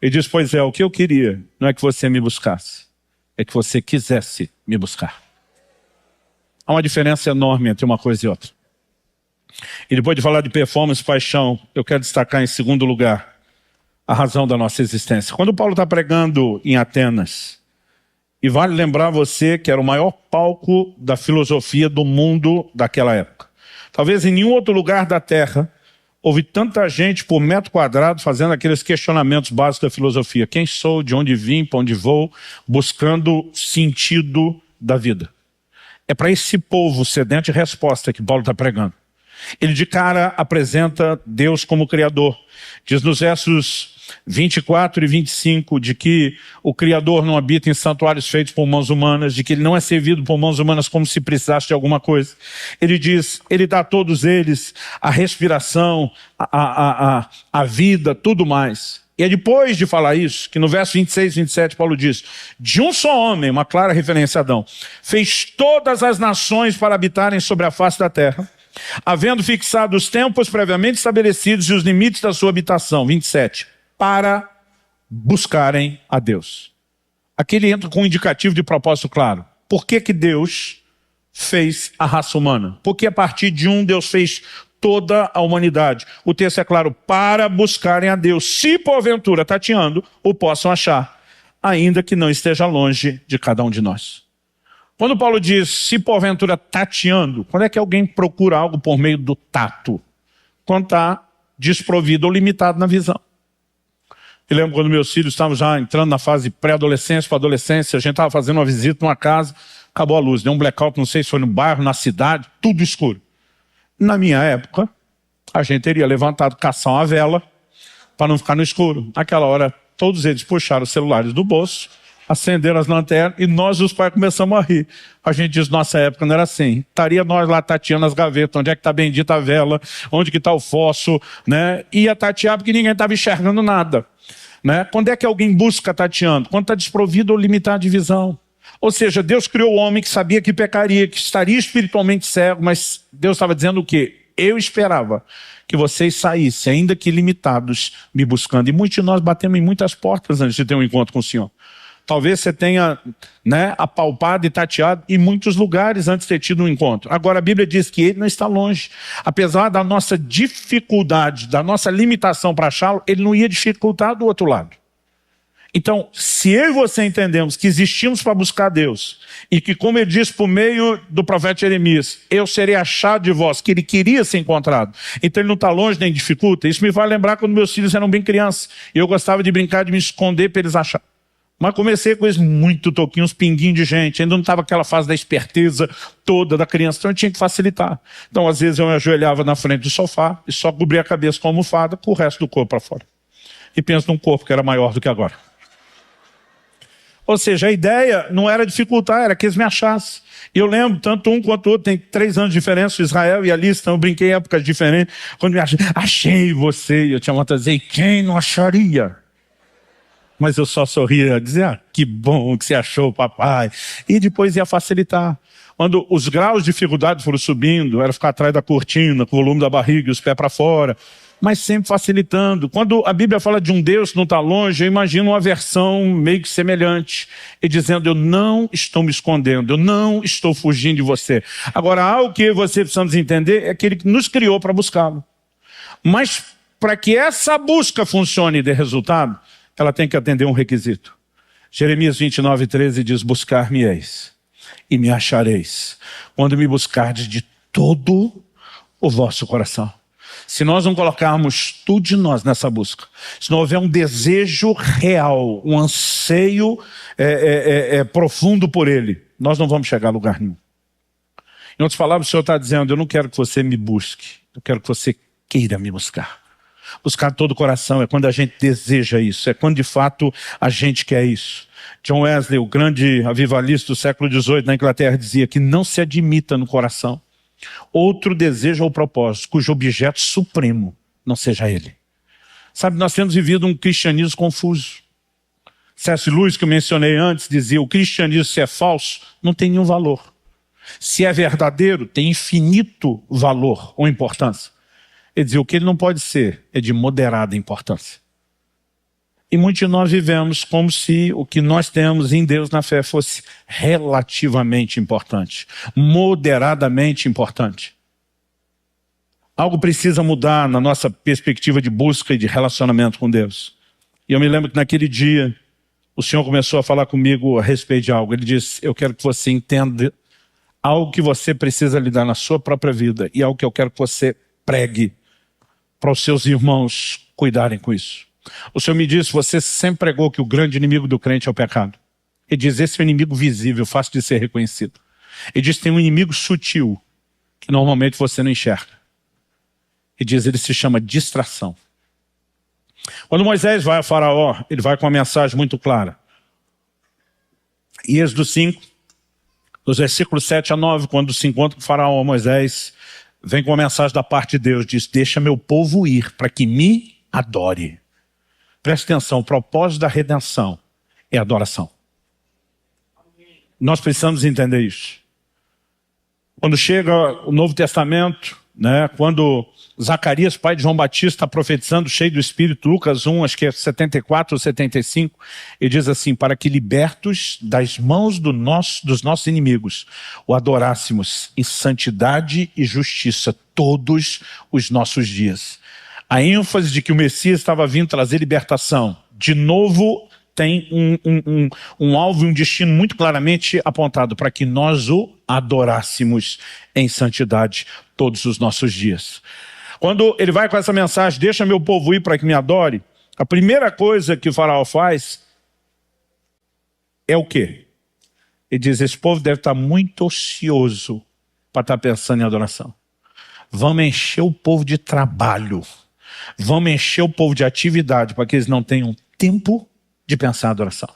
[SPEAKER 1] Ele disse, pois é, o que eu queria não é que você me buscasse. É que você quisesse me buscar. Há uma diferença enorme entre uma coisa e outra. E depois de falar de performance e paixão, eu quero destacar em segundo lugar a razão da nossa existência. Quando Paulo está pregando em Atenas, e vale lembrar você que era o maior palco da filosofia do mundo daquela época. Talvez em nenhum outro lugar da terra houve tanta gente por metro quadrado fazendo aqueles questionamentos básicos da filosofia. Quem sou, de onde vim, para onde vou, buscando sentido da vida. É para esse povo sedento de resposta que Paulo está pregando. Ele de cara apresenta Deus como Criador. Diz nos versos 24 e 25 de que o Criador não habita em santuários feitos por mãos humanas, de que ele não é servido por mãos humanas como se precisasse de alguma coisa. Ele diz, ele dá a todos eles a respiração, a vida, tudo mais. E é depois de falar isso, que no verso 26 e 27 Paulo diz, de um só homem, uma clara referência a Adão, fez todas as nações para habitarem sobre a face da terra, havendo fixado os tempos previamente estabelecidos e os limites da sua habitação. 27. Para buscarem a Deus. Aqui ele entra com um indicativo de propósito claro. Por que que Deus fez a raça humana? Porque a partir de um Deus fez toda a humanidade. O texto é claro, para buscarem a Deus. Se porventura tateando, o possam achar, ainda que não esteja longe de cada um de nós. Quando Paulo diz, se porventura tateando, quando é que alguém procura algo por meio do tato? Quando está desprovido ou limitado na visão. Eu lembro quando meus filhos estavam já entrando na fase pré-adolescência para adolescência, a gente estava fazendo uma visita numa casa, acabou a luz, deu um blackout, não sei se foi no bairro, na cidade, tudo escuro. Na minha época, a gente teria levantado, caçar uma vela, para não ficar no escuro. Naquela hora, todos eles puxaram os celulares do bolso, acenderam as lanternas e nós, os pais, começamos a rir. A gente diz, nossa época não era assim. Estaria nós lá tateando as gavetas, onde é que está a bendita a vela, onde que está o fósforo, né? Ia tatear porque ninguém estava enxergando nada. Né? Quando é que alguém busca tateando? Quando está desprovido ou limitado de visão. Ou seja, Deus criou o homem que sabia que pecaria, que estaria espiritualmente cego, mas Deus estava dizendo o quê? Eu esperava que vocês saíssem, ainda que limitados, me buscando. E muitos de nós batemos em muitas portas antes de ter um encontro com o Senhor. Talvez você tenha, né, apalpado e tateado em muitos lugares antes de ter tido um encontro. Agora a Bíblia diz que ele não está longe. Apesar da nossa dificuldade, da nossa limitação para achá-lo, ele não ia dificultar do outro lado. Então, se eu e você entendemos que existimos para buscar Deus, e que, como ele disse por meio do profeta Jeremias, eu serei achado de vós, que ele queria ser encontrado, então ele não está longe nem dificulta, isso me vai lembrar quando meus filhos eram bem crianças, e eu gostava de brincar, de me esconder para eles acharem. Mas comecei com eles muito toquinho, uns pinguinhos de gente, ainda não estava aquela fase da esperteza toda da criança, então eu tinha que facilitar. Então, às vezes, eu me ajoelhava na frente do sofá e só cobria a cabeça com a almofada, com o resto do corpo para fora. E penso num corpo que era maior do que agora. Ou seja, a ideia não era dificultar, era que eles me achassem. E eu lembro, tanto um quanto o outro, tem 3 anos de diferença, Israel e Alice, então eu brinquei em épocas diferentes. Quando me achei você, e eu tinha vontade de dizer, quem não acharia? Mas eu só sorria, dizia, que bom que você achou, papai. E depois ia facilitar. Quando os graus de dificuldade foram subindo, era ficar atrás da cortina, com o volume da barriga e os pés para fora. Mas sempre facilitando. Quando a Bíblia fala de um Deus que não está longe, eu imagino uma versão meio que semelhante. E dizendo, eu não estou me escondendo, eu não estou fugindo de você. Agora, algo que você precisamos entender é que ele nos criou para buscá-lo. Mas para que essa busca funcione e dê resultado, ela tem que atender um requisito. Jeremias 29:13 diz: buscar-me-eis e me achareis, quando me buscardes de todo o vosso coração. Se nós não colocarmos tudo de nós nessa busca, se não houver um desejo real, um anseio profundo por Ele, nós não vamos chegar a lugar nenhum. Em outras palavras, o Senhor está dizendo: eu não quero que você me busque, eu quero que você queira me buscar. Buscar todo o coração é quando a gente deseja isso, é quando de fato a gente quer isso. John Wesley, o grande avivalista do século XVIII na Inglaterra, dizia que não se admita no coração outro desejo ou propósito cujo objeto supremo não seja ele. Sabe, nós temos vivido um cristianismo confuso. C.S. Lewis, que eu mencionei antes, dizia: o cristianismo, se é falso, não tem nenhum valor. Se é verdadeiro, tem infinito valor ou importância. Ele dizia: o que ele não pode ser é de moderada importância. E muitos de nós vivemos como se o que nós temos em Deus na fé fosse relativamente importante, moderadamente importante. Algo precisa mudar na nossa perspectiva de busca e de relacionamento com Deus. E eu me lembro que naquele dia o Senhor começou a falar comigo a respeito de algo. Ele disse: eu quero que você entenda algo que você precisa lidar na sua própria vida e algo que eu quero que você pregue para os seus irmãos cuidarem com isso. O Senhor me disse: você sempre pregou que o grande inimigo do crente é o pecado. Ele diz: esse é um inimigo visível, fácil de ser reconhecido. Ele diz: tem um inimigo sutil, que normalmente você não enxerga. Ele diz: ele se chama distração. Quando Moisés vai a Faraó, ele vai com uma mensagem muito clara. Em Êxodo 5, nos versículos 7 a 9, quando se encontra com o Faraó, Moisés vem com uma mensagem da parte de Deus, diz: deixa meu povo ir para que me adore. Preste atenção, o propósito da redenção é adoração. Nós precisamos entender isso. Quando chega o Novo Testamento, quando Zacarias, pai de João Batista, está profetizando, cheio do Espírito, Lucas 1, acho que é 74 ou 75, ele diz assim: para que libertos das mãos dos nossos inimigos, o adorássemos em santidade e justiça todos os nossos dias. A ênfase de que o Messias estava vindo trazer libertação, de novo, tem um alvo e um destino muito claramente apontado, para que nós o adorássemos em santidade todos os nossos dias. Quando ele vai com essa mensagem: deixa meu povo ir para que me adore, a primeira coisa que o Faraó faz é o quê? Ele diz: esse povo deve estar muito ocioso para estar pensando em adoração. Vamos encher o povo de trabalho. Vamos encher o povo de atividade para que eles não tenham tempo de pensar em adoração.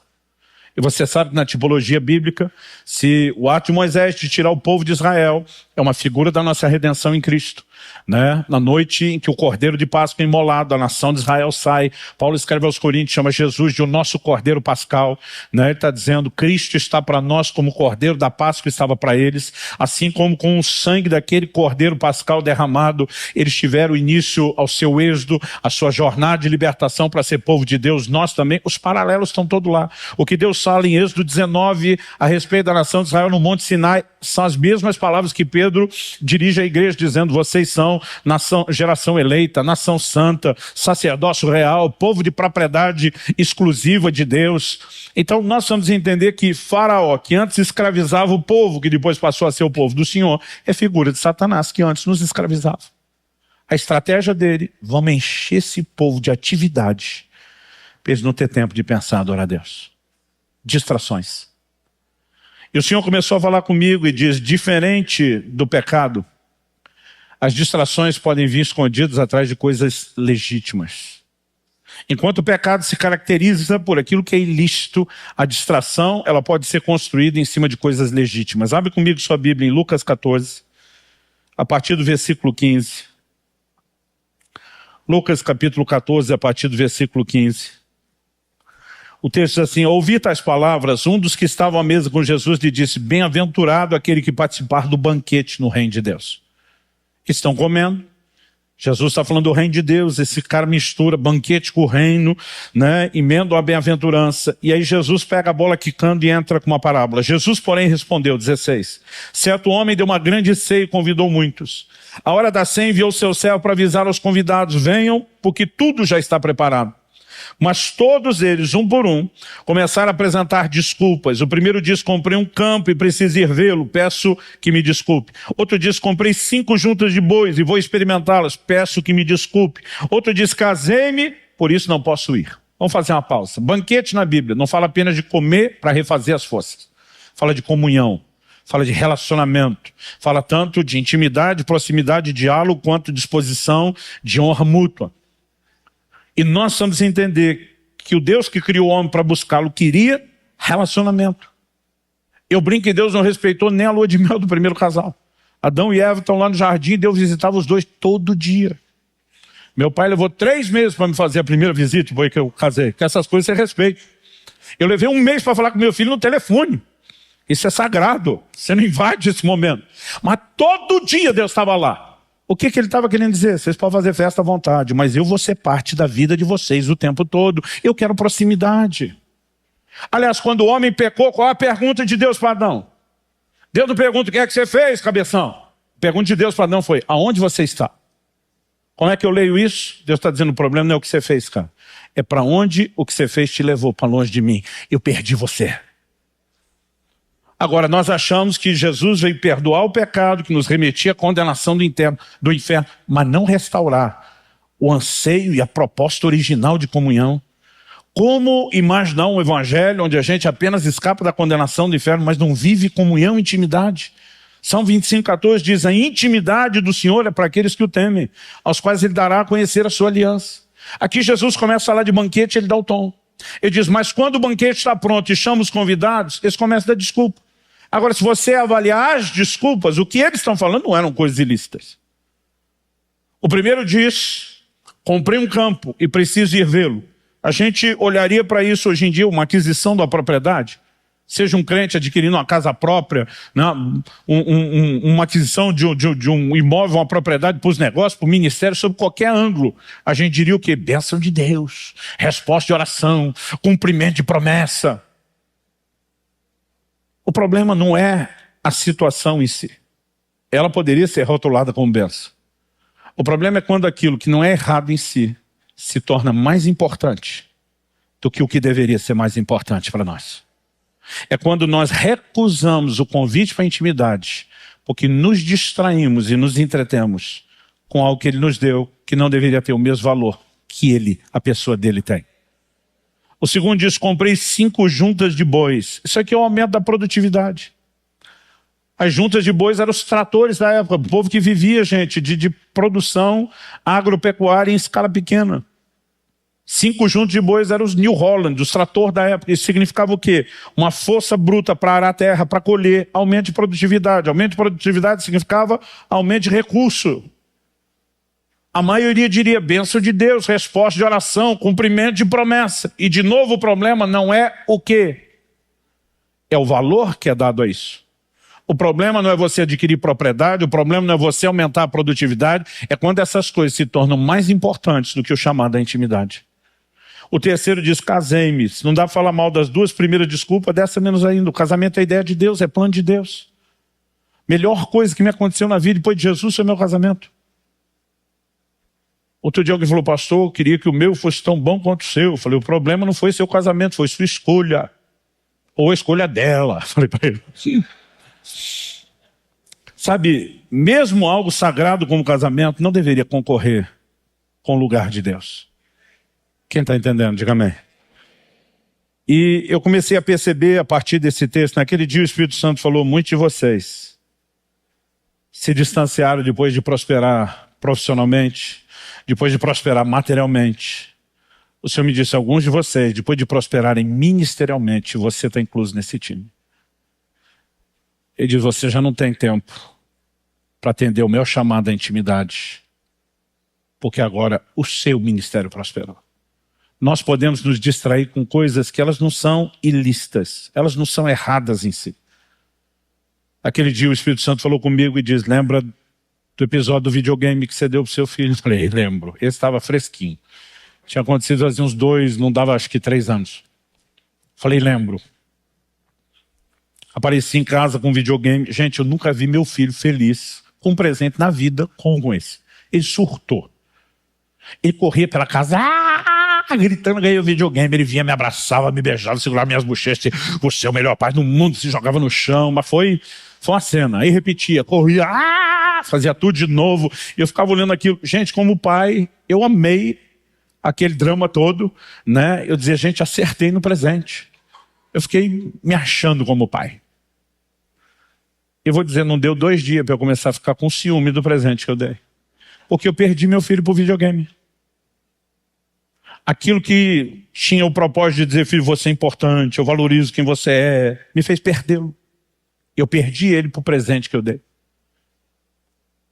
[SPEAKER 1] E você sabe que na tipologia bíblica, se o ato de Moisés de tirar o povo de Israel é uma figura da nossa redenção em Cristo, na noite em que o Cordeiro de Páscoa é imolado, a nação de Israel sai, Paulo escreve aos Coríntios, chama Jesus de o nosso Cordeiro Pascal, ele está dizendo: Cristo está para nós como o Cordeiro da Páscoa estava para eles, assim como com o sangue daquele Cordeiro Pascal derramado, eles tiveram início ao seu êxodo, a sua jornada de libertação para ser povo de Deus. Nós também, os paralelos estão todos lá. O que Deus fala em Êxodo 19 a respeito da nação de Israel no Monte Sinai são as mesmas palavras que Pedro dirige à igreja, dizendo: vocês são nação, geração eleita, nação santa, sacerdócio real, povo de propriedade exclusiva de Deus. Então nós vamos entender que Faraó, que antes escravizava o povo, que depois passou a ser o povo do Senhor, é figura de Satanás, que antes nos escravizava. A estratégia dele: vamos encher esse povo de atividade, para eles não ter tempo de pensar, adorar a Deus. Distrações. E o Senhor começou a falar comigo e diz: diferente do pecado, as distrações podem vir escondidas atrás de coisas legítimas. Enquanto o pecado se caracteriza por aquilo que é ilícito, a distração ela pode ser construída em cima de coisas legítimas. Abre comigo sua Bíblia em Lucas 14, a partir do versículo 15. Lucas capítulo 14, a partir do versículo 15. O texto diz assim: ao ouvir tais palavras, um dos que estavam à mesa com Jesus lhe disse: bem-aventurado aquele que participar do banquete no reino de Deus. Estão comendo. Jesus está falando do reino de Deus. Esse cara mistura banquete com o reino, emenda a bem-aventurança. E aí Jesus pega a bola quicando e entra com uma parábola. Jesus, porém, respondeu, 16: certo homem deu uma grande ceia e convidou muitos. A hora da ceia enviou seu servo para avisar aos convidados: venham, porque tudo já está preparado. Mas todos eles, um por um, começaram a apresentar desculpas. O primeiro diz: comprei um campo e preciso ir vê-lo, peço que me desculpe. Outro diz: comprei 5 juntas de bois e vou experimentá-las, peço que me desculpe. Outro diz: casei-me, por isso não posso ir. Vamos fazer uma pausa. Banquete na Bíblia não fala apenas de comer para refazer as forças. Fala de comunhão, fala de relacionamento, fala tanto de intimidade, proximidade, diálogo, quanto disposição de honra mútua. E nós precisamos entender que o Deus que criou o homem para buscá-lo queria relacionamento. Eu brinco que Deus não respeitou nem a lua de mel do primeiro casal. Adão e Eva estão lá no jardim e Deus visitava os dois todo dia. Meu pai levou 3 meses para me fazer a primeira visita, depois que eu casei. Que essas coisas você respeita. Eu levei 1 mês para falar com meu filho no telefone. Isso é sagrado. Você não invade esse momento. Mas todo dia Deus estava lá. O que ele estava querendo dizer? Vocês podem fazer festa à vontade, mas eu vou ser parte da vida de vocês o tempo todo. Eu quero proximidade. Aliás, quando o homem pecou, qual a pergunta de Deus para Adão? Deus não pergunta: o que é que você fez, cabeção? A pergunta de Deus para Adão foi: aonde você está? Como é que eu leio isso? Deus está dizendo: o problema não é o que você fez, cara. É para onde o que você fez te levou, para longe de mim. Eu perdi você. Agora, nós achamos que Jesus veio perdoar o pecado que nos remetia à condenação do inferno, mas não restaurar o anseio e a proposta original de comunhão. Como imaginar um evangelho onde a gente apenas escapa da condenação do inferno, mas não vive comunhão e intimidade? Salmo 25:14 diz: a intimidade do Senhor é para aqueles que o temem, aos quais ele dará a conhecer a sua aliança. Aqui Jesus começa a falar de banquete, ele dá o tom. Ele diz: mas quando o banquete está pronto e chama os convidados, eles começam a dar desculpa. Agora, se você avaliar as desculpas, o que eles estão falando não eram coisas ilícitas. O primeiro diz: comprei um campo e preciso ir vê-lo. A gente olharia para isso hoje em dia, uma aquisição da propriedade. Seja um crente adquirindo uma casa própria, né? Uma aquisição de um imóvel, uma propriedade para os negócios, para o ministério, sob qualquer ângulo. A gente diria o quê? Bênção de Deus, resposta de oração, cumprimento de promessa. O problema não é a situação em si. Ela poderia ser rotulada como bênção. O problema é quando aquilo que não é errado em si se torna mais importante do que o que deveria ser mais importante para nós. É quando nós recusamos o convite para a intimidade, porque nos distraímos e nos entretemos com algo que ele nos deu, que não deveria ter o mesmo valor que ele, a pessoa dele, tem. O segundo diz: comprei 5 juntas de bois. Isso aqui é o aumento da produtividade. As juntas de bois eram os tratores da época, o povo que vivia, gente, de produção agropecuária em escala pequena. 5 juntas de bois eram os New Holland, os tratores da época. Isso significava o quê? Uma força bruta para arar a terra, para colher, aumento de produtividade. Aumento de produtividade significava aumento de recurso. A maioria diria: bênção de Deus, resposta de oração, cumprimento de promessa. E de novo o problema não é o quê? É o valor que é dado a isso. O problema não é você adquirir propriedade, o problema não é você aumentar a produtividade, é quando essas coisas se tornam mais importantes do que o chamado da intimidade. O terceiro diz: casei-me. Se não dá para falar mal das 2 primeiras desculpas, dessa menos ainda. O casamento é ideia de Deus, é plano de Deus. Melhor coisa que me aconteceu na vida depois de Jesus foi meu casamento. Outro dia alguém falou: pastor, eu queria que o meu fosse tão bom quanto o seu. Eu falei: o problema não foi seu casamento, foi sua escolha. Ou a escolha dela. Eu falei para ele. Sabe, mesmo algo sagrado como casamento não deveria concorrer com o lugar de Deus. Quem está entendendo? Diga amém. E eu comecei a perceber a partir desse texto, naquele dia o Espírito Santo falou: muitos de vocês se distanciaram depois de prosperar profissionalmente, depois de prosperar materialmente. O Senhor me disse: alguns de vocês, depois de prosperarem ministerialmente, você está incluso nesse time. Ele diz: você já não tem tempo para atender o meu chamado à intimidade, porque agora o seu ministério prosperou. Nós podemos nos distrair com coisas que elas não são ilícitas, elas não são erradas em si. Aquele dia o Espírito Santo falou comigo e diz: lembra do episódio do videogame que você deu para o seu filho? Eu falei: lembro. Esse estava fresquinho. Tinha acontecido fazia uns 2, não dava acho que 3 anos. Falei: lembro. Apareci em casa com videogame. Gente, eu nunca vi meu filho feliz com um presente na vida como esse. Ele surtou. Ele corria pela casa. gritando, ganhei o videogame. Ele vinha, me abraçava, me beijava, segurava minhas bochechas. Você é o melhor pai do mundo, se jogava no chão. Mas foi uma cena. Aí repetia, corria, fazia tudo de novo. E eu ficava olhando aquilo. Gente, como pai, eu amei aquele drama todo, né? Eu dizia, gente, acertei no presente. Eu fiquei me achando como pai. Eu vou dizer, não deu 2 dias para eu começar a ficar com ciúme do presente que eu dei. Porque eu perdi meu filho pro videogame. Aquilo que tinha o propósito de dizer, filho, você é importante, eu valorizo quem você é, me fez perdê-lo. Eu perdi ele pro presente que eu dei.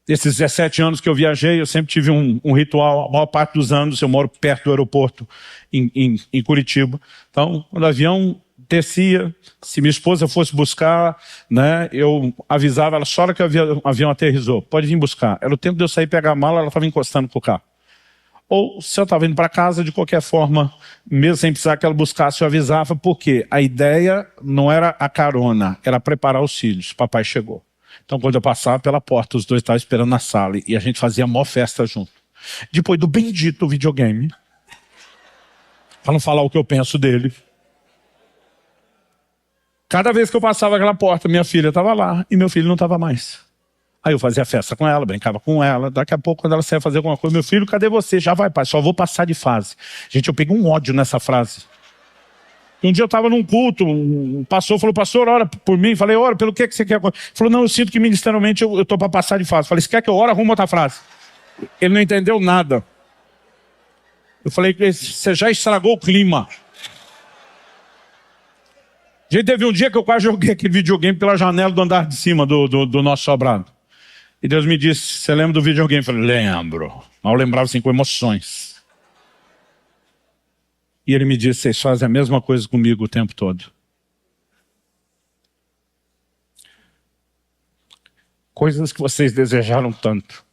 [SPEAKER 1] Esses 17 anos que eu viajei, eu sempre tive um ritual. A maior parte dos anos eu moro perto do aeroporto em Curitiba. Então, quando o avião descia, se minha esposa fosse buscar, né, eu avisava ela só hora que o avião aterrissou. Pode vir buscar. Era o tempo de eu sair pegar a mala, ela estava encostando com o carro. Ou se eu estava indo para casa, de qualquer forma, mesmo sem precisar que ela buscasse, eu avisava, porque a ideia não era a carona, era preparar os filhos. Papai chegou. Então, quando eu passava pela porta, os 2 estavam esperando na sala e a gente fazia a maior festa junto. Depois do bendito videogame, para não falar o que eu penso dele, cada vez que eu passava aquela porta, minha filha estava lá e meu filho não estava mais. Aí eu fazia festa com ela, brincava com ela. Daqui a pouco, quando ela saia fazer alguma coisa, meu filho, cadê você? Já vai, pai, só vou passar de fase. Gente, eu peguei um ódio nessa frase. Um dia eu estava num culto, um pastor falou, pastor, ora por mim. Falei, ora, pelo que você quer? Ele falou, não, eu sinto que ministerialmente eu estou para passar de fase. Falei, você quer que eu ore? Arruma outra frase. Ele não entendeu nada. Eu falei, você já estragou o clima. Gente, teve um dia que eu quase joguei aquele videogame pela janela do andar de cima do nosso sobrado. E Deus me disse, você lembra do videogame? Eu falei, lembro. Mas eu lembrava assim com emoções. E ele me disse, vocês fazem a mesma coisa comigo o tempo todo. Coisas que vocês desejaram tanto,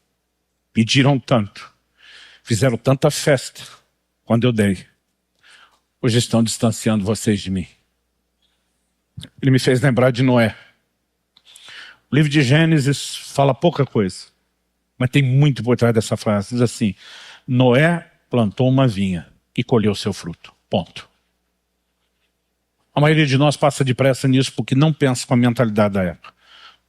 [SPEAKER 1] pediram tanto, fizeram tanta festa quando eu dei. Hoje estão distanciando vocês de mim. Ele me fez lembrar de Noé. O livro de Gênesis fala pouca coisa, mas tem muito por trás dessa frase. Diz assim, Noé plantou uma vinha e colheu seu fruto. Ponto. A maioria de nós passa depressa nisso porque não pensa com a mentalidade da época.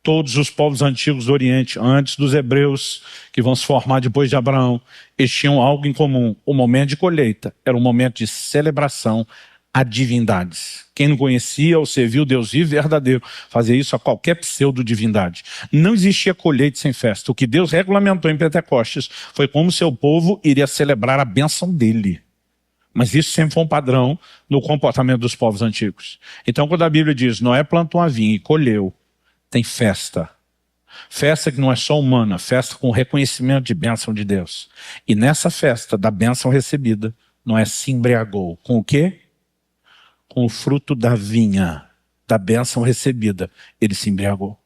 [SPEAKER 1] Todos os povos antigos do Oriente, antes dos hebreus, que vão se formar depois de Abraão, eles tinham algo em comum. O momento de colheita era um momento de celebração a divindades. Quem não conhecia ou serviu o Deus vivo e verdadeiro fazia isso a qualquer pseudo-divindade. Não existia colheita sem festa. O que Deus regulamentou em Pentecostes foi como seu povo iria celebrar a bênção dele. Mas isso sempre foi um padrão no comportamento dos povos antigos. Então, quando a Bíblia diz, Noé plantou uma vinha e colheu, tem festa. Festa que não é só humana, festa com reconhecimento de bênção de Deus. E nessa festa da bênção recebida, Noé se embriagou. Com o quê? Com o fruto da vinha, da bênção recebida. Ele se embriagou.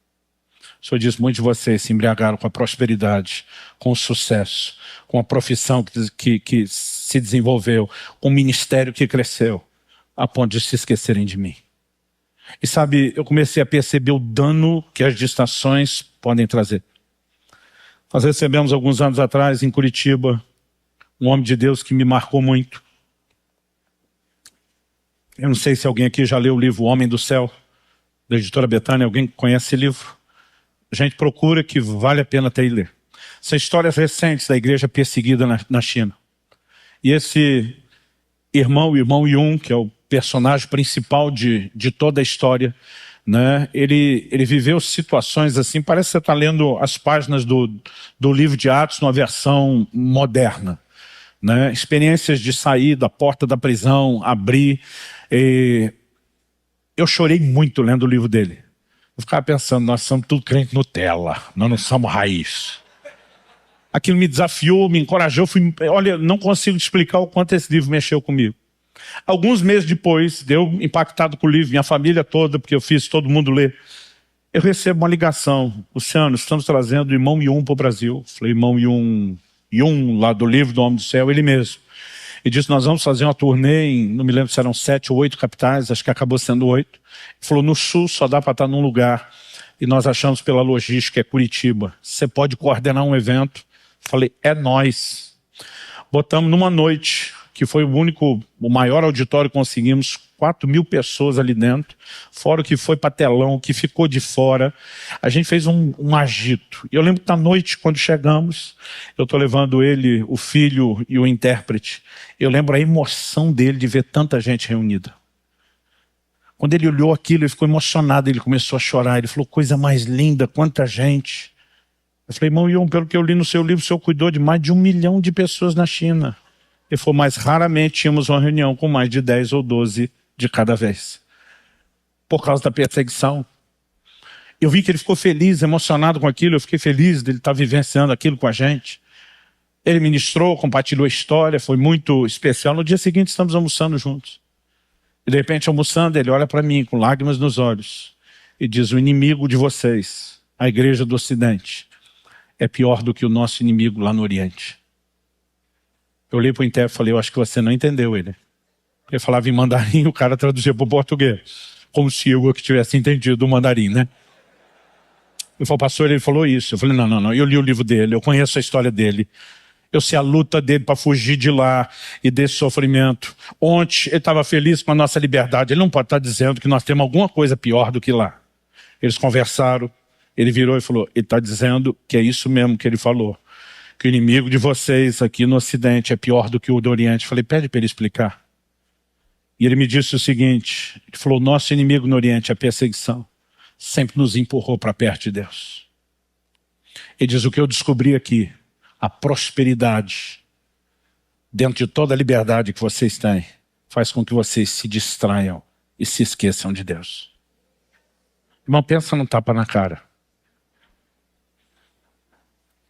[SPEAKER 1] O Senhor diz, muitos de vocês se embriagaram com a prosperidade, com o sucesso, com a profissão que se desenvolveu, com o ministério que cresceu, a ponto de se esquecerem de mim. E sabe, eu comecei a perceber o dano que as distrações podem trazer. Nós recebemos alguns anos atrás, em Curitiba, um homem de Deus que me marcou muito. Eu não sei se alguém aqui já leu o livro O Homem do Céu, da editora Betânia. Alguém conhece esse livro? A gente procura, que vale a pena até ir ler. São histórias recentes da igreja perseguida na China. E esse irmão, o irmão Yun, que é o personagem principal de toda a história, né? Ele viveu situações assim, parece que você está lendo as páginas do livro de Atos numa versão moderna. Né? Experiências de sair da porta da prisão, abrir. Eu chorei muito lendo o livro dele. Eu ficava pensando, nós somos tudo crente Nutella, nós não somos raiz. Aquilo me desafiou, me encorajou. Olha, não consigo te explicar o quanto esse livro mexeu comigo. Alguns meses depois, eu impactado com o livro, minha família toda, porque eu fiz todo mundo ler, eu recebo uma ligação. Luciano, estamos trazendo o irmão Yun para o Brasil. Falei, irmão Yun, lá do livro do Homem do Céu, ele mesmo. E disse, nós vamos fazer uma turnê em, não me lembro se eram 7 ou 8 capitais, acho que acabou sendo 8. Ele falou, no sul só dá para estar num lugar. E nós achamos pela logística, é Curitiba. Você pode coordenar um evento? Falei, é nós. Botamos numa noite, que foi o maior auditório que conseguimos, 4.000 pessoas ali dentro, fora o que foi para telão, o que ficou de fora. A gente fez um agito. E eu lembro que na noite, quando chegamos, eu estou levando ele, o filho e o intérprete. Eu lembro a emoção dele de ver tanta gente reunida. Quando ele olhou aquilo, ele ficou emocionado, ele começou a chorar. Ele falou, coisa mais linda, quanta gente. Eu falei, irmão Yun, pelo que eu li no seu livro, o senhor cuidou de mais de 1 milhão de pessoas na China. Ele falou, mas raramente tínhamos uma reunião com mais de 10 ou 12 de cada vez. Por causa da perseguição. Eu vi que ele ficou feliz, emocionado com aquilo. Eu fiquei feliz dele estar vivenciando aquilo com a gente. Ele ministrou, compartilhou a história, foi muito especial. No dia seguinte estamos almoçando juntos. E de repente, almoçando, ele olha para mim com lágrimas nos olhos e diz, o inimigo de vocês, a igreja do Ocidente, é pior do que o nosso inimigo lá no Oriente. Eu olhei para o intérprete e falei, eu acho que você não entendeu ele. Ele falava em mandarim, o cara traduzia para o português. Como se eu que tivesse entendido o mandarim, né? Eu falei, pastor, ele falou isso. Eu falei, não, eu li o livro dele, eu conheço a história dele. Eu sei a luta dele para fugir de lá e desse sofrimento. Ontem ele estava feliz com a nossa liberdade. Ele não pode estar dizendo que nós temos alguma coisa pior do que lá. Eles conversaram, ele virou e falou, ele está dizendo que é isso mesmo que ele falou. Que o inimigo de vocês aqui no Ocidente é pior do que o do Oriente. Eu falei, pede para ele explicar. E ele me disse o seguinte, ele falou, nosso inimigo no Oriente, a perseguição, sempre nos empurrou para perto de Deus. Ele diz, o que eu descobri aqui, a prosperidade, dentro de toda a liberdade que vocês têm, faz com que vocês se distraiam e se esqueçam de Deus. Irmão, pensa num tapa na cara.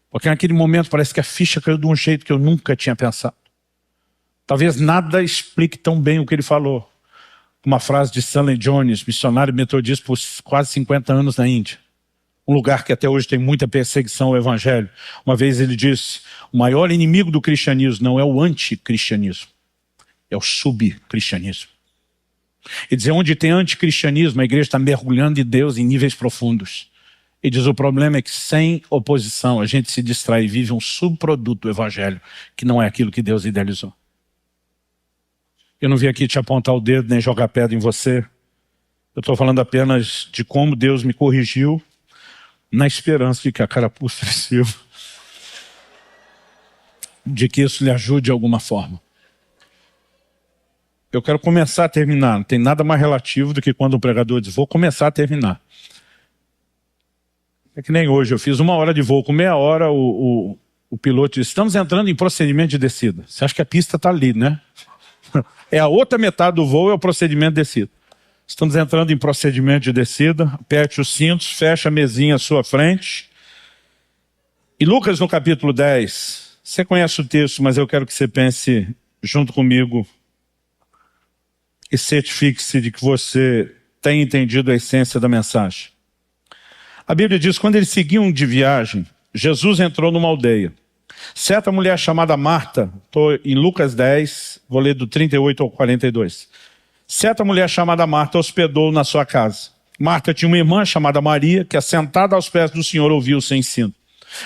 [SPEAKER 1] Porque naquele momento parece que a ficha caiu de um jeito que eu nunca tinha pensado. Talvez nada explique tão bem o que ele falou. Uma frase de Stanley Jones, missionário metodista por quase 50 anos na Índia. Um lugar que até hoje tem muita perseguição ao evangelho. Uma vez ele disse, o maior inimigo do cristianismo não é o anticristianismo, é o subcristianismo. Ele diz, onde tem anticristianismo, a igreja está mergulhando em Deus em níveis profundos. Ele diz, o problema é que sem oposição a gente se distrai e vive um subproduto do evangelho, que não é aquilo que Deus idealizou. Eu não vim aqui te apontar o dedo nem jogar pedra em você. Eu estou falando apenas de como Deus me corrigiu, na esperança de que a carapuça sirva, de que isso lhe ajude de alguma forma. Eu quero começar a terminar. Não tem nada mais relativo do que quando o pregador diz, vou começar a terminar. É que nem hoje, eu fiz 1 hora de voo, com meia hora o piloto disse, estamos entrando em procedimento de descida. Você acha que a pista está ali, né? É a outra metade do voo, é o procedimento de descida. Estamos entrando em procedimento de descida, aperte os cintos, fecha a mesinha à sua frente. E Lucas no capítulo 10, você conhece o texto, mas eu quero que você pense junto comigo e certifique-se de que você tem entendido a essência da mensagem. A Bíblia diz, quando eles seguiam de viagem, Jesus entrou numa aldeia. Certa mulher chamada Marta, estou em Lucas 10, vou ler do 38 ao 42. Certa mulher chamada Marta hospedou na sua casa. Marta tinha uma irmã chamada Maria, que assentada aos pés do Senhor ouvia o seu ensino.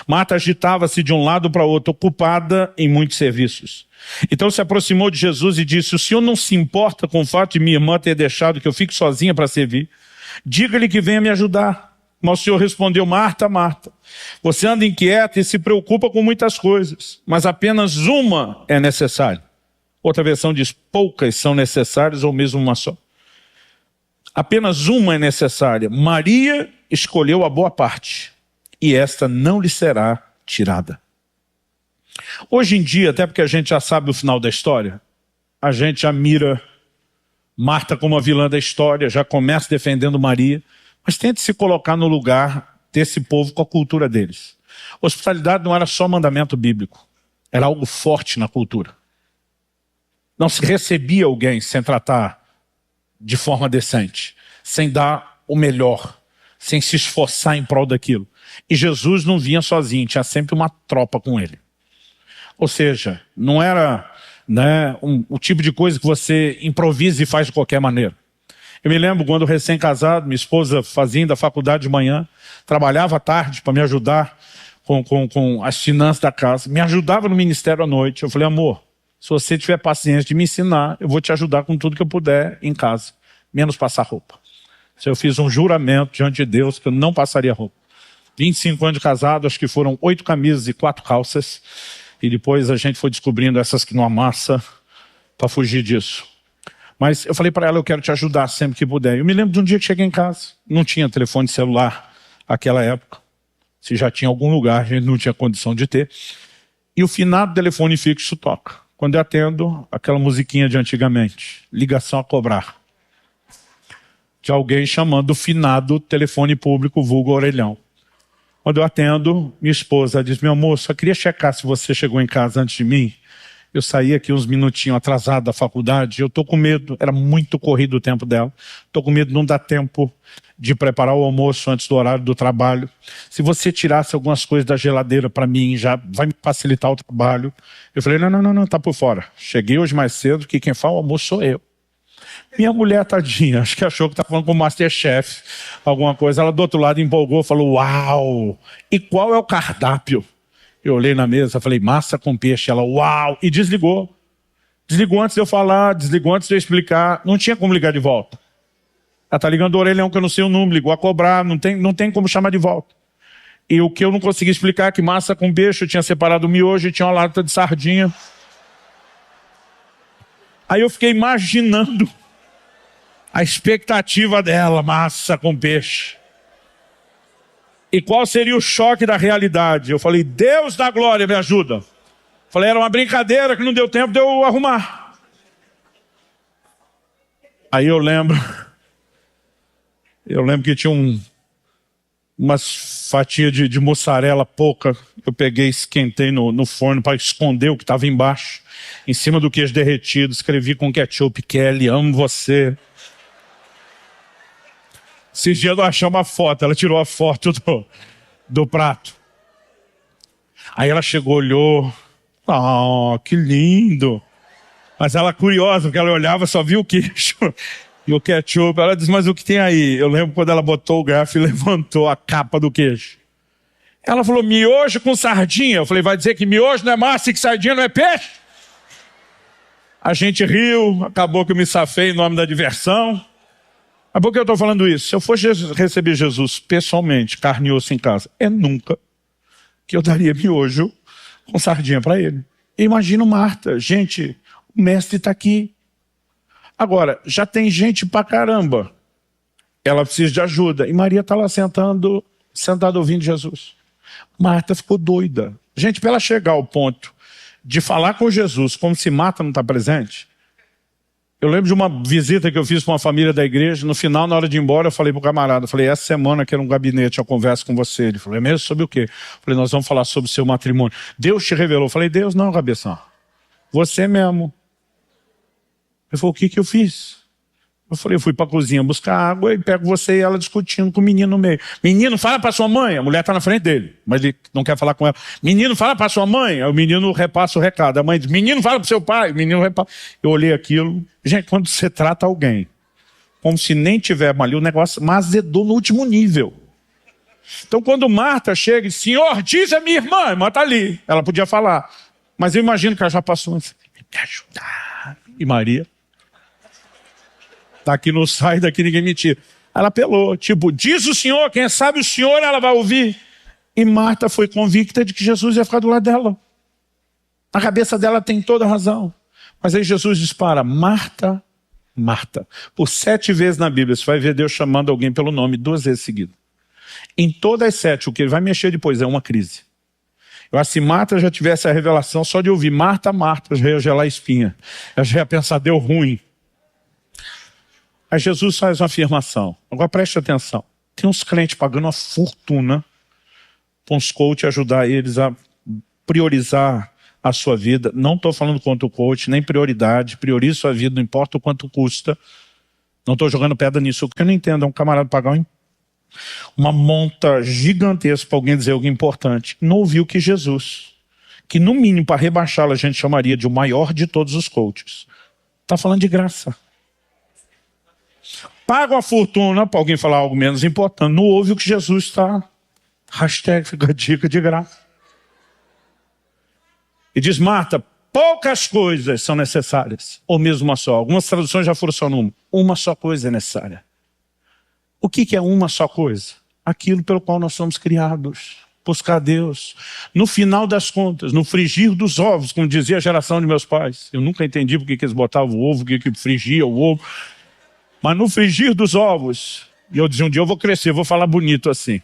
[SPEAKER 1] Marta agitava-se de um lado para o outro, ocupada em muitos serviços. Então se aproximou de Jesus e disse, o Senhor não se importa com o fato de minha irmã ter deixado que eu fique sozinha para servir? Diga-lhe que venha me ajudar. Mas o Senhor respondeu, Marta, Marta, você anda inquieta e se preocupa com muitas coisas, mas apenas uma é necessária. Outra versão diz, poucas são necessárias ou mesmo uma só. Apenas uma é necessária. Maria escolheu a boa parte e esta não lhe será tirada. Hoje em dia, até porque a gente já sabe o final da história, a gente já mira Marta como a vilã da história, já começa defendendo Maria, mas tente se colocar no lugar desse povo com a cultura deles. Hospitalidade não era só mandamento bíblico, era algo forte na cultura. Não se recebia alguém sem tratar de forma decente, sem dar o melhor, sem se esforçar em prol daquilo. E Jesus não vinha sozinho, tinha sempre uma tropa com ele. Ou seja, não era o tipo de coisa que você improvisa e faz de qualquer maneira. Eu me lembro quando recém-casado, minha esposa fazia da faculdade de manhã, trabalhava à tarde para me ajudar com as finanças da casa, me ajudava no ministério à noite. Eu falei, amor, Se você tiver paciência de me ensinar, eu vou te ajudar com tudo que eu puder em casa, menos passar roupa. Eu fiz um juramento diante de Deus que eu não passaria roupa. 25 anos de casado, acho que foram 8 camisas e 4 calças. E depois a gente foi descobrindo essas que não amassa para fugir disso. Mas eu falei para ela, eu quero te ajudar sempre que puder. Eu me lembro de um dia que cheguei em casa, não tinha telefone celular naquela época. Se já tinha algum lugar, a gente não tinha condição de ter. E o finado telefone fixo toca. Quando eu atendo, aquela musiquinha de antigamente, ligação a cobrar. De alguém chamando o finado telefone público, vulgo orelhão. Quando eu atendo, minha esposa diz, meu amor, só queria checar se você chegou em casa antes de mim. Eu saí aqui uns minutinhos atrasado da faculdade, eu tô com medo, era muito corrido o tempo dela, tô com medo de não dar tempo de preparar o almoço antes do horário do trabalho. Se você tirasse algumas coisas da geladeira para mim, já vai me facilitar o trabalho. Eu falei, não, tá por fora. Cheguei hoje mais cedo, que quem faz o almoço sou eu. Minha mulher, tadinha, acho que achou que tá falando com o Masterchef, alguma coisa. Ela do outro lado empolgou, falou, uau, e qual é o cardápio? Eu olhei na mesa, falei, massa com peixe. Ela, uau, e desligou. Desligou antes de eu falar, desligou antes de eu explicar. Não tinha como ligar de volta. Ela tá ligando o orelhão que eu não sei o número, ligou a cobrar, não tem como chamar de volta. E o que eu não consegui explicar é que massa com peixe, eu tinha separado o miojo e tinha uma lata de sardinha. Aí eu fiquei imaginando a expectativa dela, massa com peixe. E qual seria o choque da realidade? Eu falei, Deus da glória, me ajuda. Falei, era uma brincadeira que não deu tempo de eu arrumar. Aí eu lembro que tinha umas fatias de mussarela pouca. Eu peguei, esquentei no forno para esconder o que estava embaixo. Em cima do queijo derretido, escrevi com ketchup, Kelly, amo você. Esses dias eu achei uma foto, ela tirou a foto do prato. Aí ela chegou, olhou, que lindo. Mas ela curiosa, porque ela olhava, só via o queijo e o ketchup. Ela disse, mas o que tem aí? Eu lembro quando ela botou o garfo e levantou a capa do queijo. Ela falou, miojo com sardinha. Eu falei, vai dizer que miojo não é massa e que sardinha não é peixe? A gente riu, acabou que eu me safei em nome da diversão. Mas por que eu estou falando isso? Se eu fosse receber Jesus pessoalmente, carne e osso em casa, é nunca que eu daria miojo com sardinha para ele. Imagina Marta, gente, o mestre está aqui. Agora, já tem gente pra caramba. Ela precisa de ajuda. E Maria está lá sentada ouvindo Jesus. Marta ficou doida. Gente, para ela chegar ao ponto de falar com Jesus como se Marta não está presente. Eu lembro de uma visita que eu fiz para uma família da igreja. No final, na hora de ir embora, eu falei para o camarada, eu falei, essa semana que era um gabinete, eu converso com você. Ele falou, é mesmo? Sobre o quê? Eu falei, nós vamos falar sobre o seu matrimônio. Deus te revelou. Eu falei, Deus não, cabeção. Você mesmo. Ele falou, o que eu fiz? Eu falei, eu fui para a cozinha buscar água e pego você e ela discutindo com o menino no meio. Menino, fala para sua mãe. A mulher está na frente dele, mas ele não quer falar com ela. Menino, fala para sua mãe. Aí o menino repassa o recado. A mãe diz, menino, fala para seu pai. O menino repassa. Eu olhei aquilo. Gente, quando você trata alguém como se nem tiver ali, o negócio azedou no último nível. Então quando Marta chega e diz, Senhor, diz a minha irmã. A irmã está ali. Ela podia falar. Mas eu imagino que ela já passou. Me ajudar. E Maria? Daqui não sai, daqui ninguém me tira. Ela apelou, tipo, diz o Senhor, quem sabe o Senhor ela vai ouvir. E Marta foi convicta de que Jesus ia ficar do lado dela. A cabeça dela tem toda a razão. Mas aí Jesus dispara, Marta, Marta. Por 7 vezes na Bíblia, você vai ver Deus chamando alguém pelo nome 2 vezes seguidas. Em todas as 7, o que ele vai mexer depois é uma crise. Eu acho que se Marta já tivesse a revelação, só de ouvir Marta, Marta, já ia gelar a espinha. Eu já ia pensar, deu ruim. Aí Jesus faz uma afirmação. Agora preste atenção. Tem uns crentes pagando uma fortuna para uns coaches ajudar eles a priorizar a sua vida. Não estou falando contra o coach, nem prioridade. Priorize sua vida, não importa o quanto custa. Não estou jogando pedra nisso. O que eu não entendo é um camarada pagar uma monta gigantesca para alguém dizer algo importante. Não ouviu que Jesus, que no mínimo para rebaixá-lo a gente chamaria de o maior de todos os coaches, está falando de graça. Paga uma fortuna para alguém falar algo menos importante. Não ouve o que Jesus está. Hashtag fica dica de graça. E diz, Marta, poucas coisas são necessárias, ou mesmo uma só. Algumas traduções já foram só numa. Uma só coisa é necessária. O que é uma só coisa? Aquilo pelo qual nós somos criados. Buscar Deus. No final das contas, no frigir dos ovos, como dizia a geração de meus pais. Eu nunca entendi porque que eles botavam o ovo, porque que frigia o ovo. Mas no frigir dos ovos, e eu dizia, um dia eu vou crescer, vou falar bonito assim.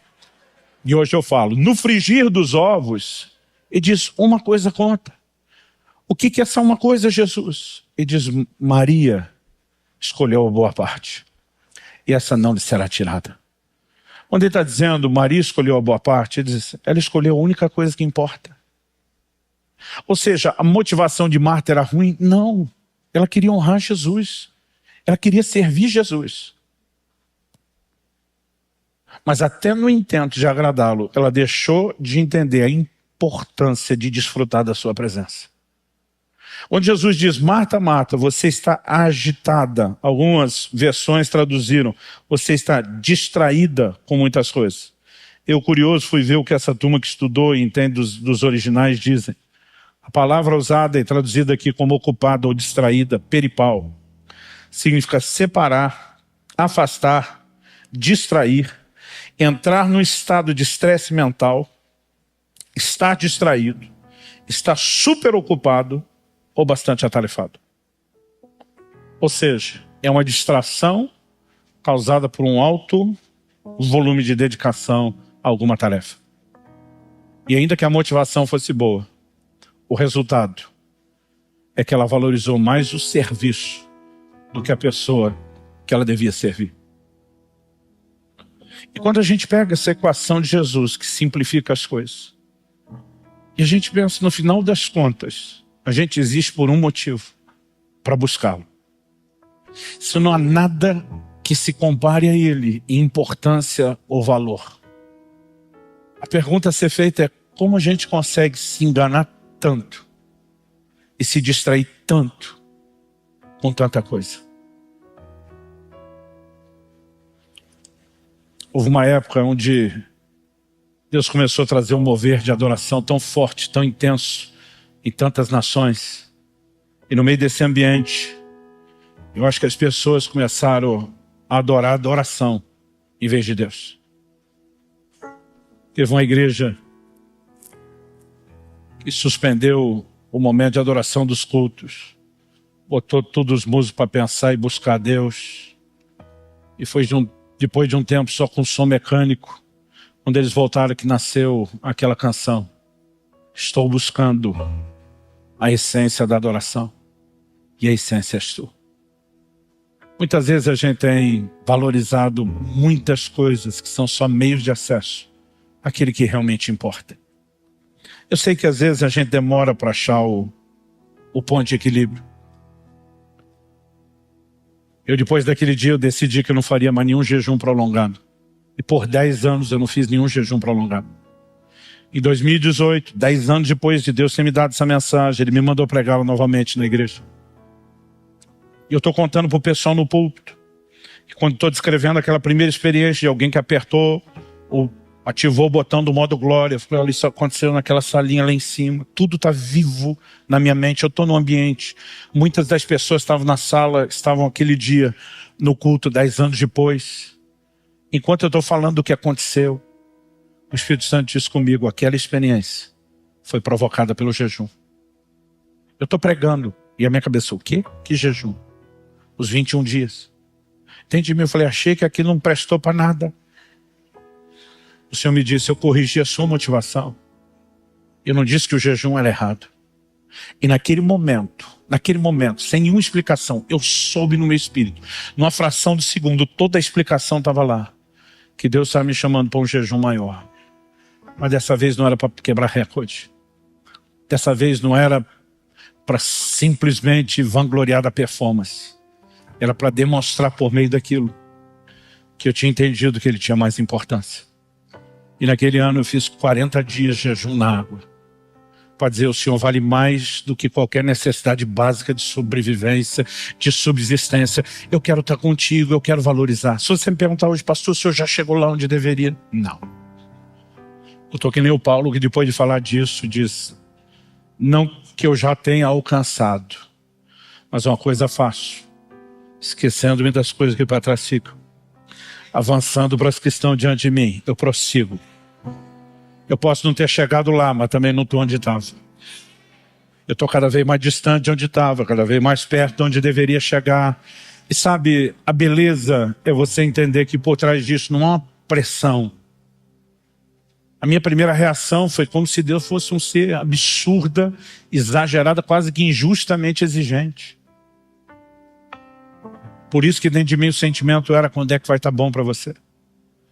[SPEAKER 1] E hoje eu falo, no frigir dos ovos, ele diz, uma coisa conta. O que é essa uma coisa, Jesus? Ele diz, Maria escolheu a boa parte. E essa não lhe será tirada. Quando ele está dizendo, Maria escolheu a boa parte, ele diz, ela escolheu a única coisa que importa. Ou seja, a motivação de Marta era ruim? Não. Ela queria honrar Jesus. Ela queria servir Jesus. Mas até no intento de agradá-lo, ela deixou de entender a importância de desfrutar da sua presença. Onde Jesus diz, Marta, Marta, você está agitada. Algumas versões traduziram, você está distraída com muitas coisas. Eu, curioso, fui ver o que essa turma que estudou e entende dos originais dizem. A palavra usada e traduzida aqui como ocupada ou distraída, peripal, significa separar, afastar, distrair, entrar num estado de estresse mental, estar distraído, estar super ocupado, ou bastante atarefado. Ou seja, é uma distração causada por um alto volume de dedicação a alguma tarefa. E ainda que a motivação fosse boa, o resultado é que ela valorizou mais o serviço do que a pessoa que ela devia servir. E quando a gente pega essa equação de Jesus, que simplifica as coisas, e a gente pensa, no final das contas, a gente existe por um motivo, para buscá-lo. Se não há nada que se compare a ele em importância ou valor. A pergunta a ser feita é, como a gente consegue se enganar tanto e se distrair tanto com tanta coisa? Houve uma época onde Deus começou a trazer um mover de adoração tão forte, tão intenso, em tantas nações. E no meio desse ambiente, eu acho que as pessoas começaram a adorar a adoração em vez de Deus. Teve uma igreja que suspendeu o momento de adoração dos cultos. Botou todos os músicos para pensar e buscar Deus. E foi depois de um tempo só com som mecânico, quando eles voltaram, que nasceu aquela canção. Estou buscando a essência da adoração. E a essência és tu. Muitas vezes a gente tem valorizado muitas coisas que são só meios de acesso àquele que realmente importa. Eu sei que às vezes a gente demora para achar o ponto de equilíbrio. Eu, depois daquele dia, eu decidi que eu não faria mais nenhum jejum prolongado. E por 10 anos eu não fiz nenhum jejum prolongado. Em 2018, 10 anos depois de Deus ter me dado essa mensagem, Ele me mandou pregá-la novamente na igreja. E eu estou contando para o pessoal no púlpito. E quando estou descrevendo aquela primeira experiência de alguém que apertou, ativou o botão do modo glória, eu falei, olha, isso aconteceu naquela salinha lá em cima. Tudo está vivo na minha mente, eu estou no ambiente. Muitas das pessoas estavam na sala, estavam aquele dia no culto, 10 anos depois. Enquanto eu estou falando do que aconteceu, o Espírito Santo disse comigo, aquela experiência foi provocada pelo jejum. Eu estou pregando, e a minha cabeça, o quê? Que jejum? Os 21 dias. Entendi, eu falei, achei que aquilo não prestou para nada. O Senhor me disse, eu corrigi a sua motivação. Eu não disse que o jejum era errado. E naquele momento, sem nenhuma explicação, eu soube no meu espírito, numa fração de segundo, toda a explicação estava lá. Que Deus estava me chamando para um jejum maior. Mas dessa vez não era para quebrar recorde. Dessa vez não era para simplesmente vangloriar da performance. Era para demonstrar por meio daquilo que eu tinha entendido que ele tinha mais importância. E naquele ano eu fiz 40 dias de jejum na água. Para dizer, o Senhor vale mais do que qualquer necessidade básica de sobrevivência, de subsistência. Eu quero estar contigo, eu quero valorizar. Se você me perguntar hoje, pastor, o senhor já chegou lá onde deveria? Não. Eu estou que nem o Paulo, que depois de falar disso, diz, não que eu já tenha alcançado. Mas uma coisa faço, esquecendo-me das coisas que para trás ficam, avançando para as que estão diante de mim, eu prossigo. Eu posso não ter chegado lá, mas também não estou onde estava. Eu estou cada vez mais distante de onde estava, cada vez mais perto de onde deveria chegar. E sabe, a beleza é você entender que por trás disso não há uma pressão. A minha primeira reação foi como se Deus fosse um ser absurda, exagerada, quase que injustamente exigente. Por isso que dentro de mim o sentimento era: quando é que vai estar bom para você?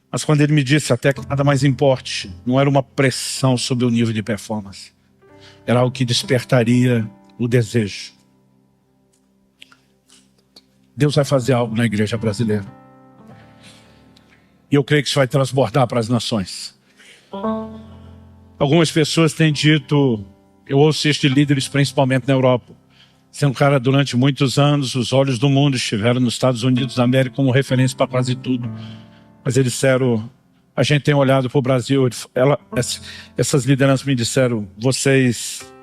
[SPEAKER 1] Mas quando ele me disse até que nada mais importe, não era uma pressão sobre o nível de performance. Era algo que despertaria o desejo. Deus vai fazer algo na igreja brasileira. E eu creio que isso vai transbordar para as nações. Algumas pessoas têm dito, eu ouço isso de líderes principalmente na Europa, sendo um cara durante muitos anos, os olhos do mundo estiveram nos Estados Unidos da América como referência para quase tudo. Mas eles disseram, a gente tem olhado para o Brasil, essas lideranças me disseram, vocês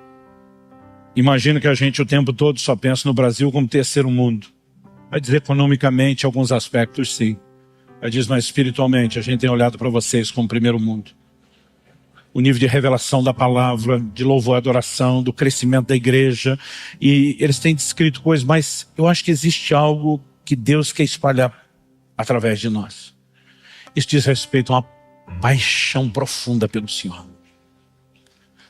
[SPEAKER 1] imaginam que a gente o tempo todo só pensa no Brasil como terceiro mundo. Vai dizer economicamente, em alguns aspectos sim. Vai dizer, mas espiritualmente a gente tem olhado para vocês como primeiro mundo. O nível de revelação da palavra, de louvor e adoração, do crescimento da igreja. E eles têm descrito coisas, mas eu acho que existe algo que Deus quer espalhar através de nós. Isso diz respeito a uma paixão profunda pelo Senhor.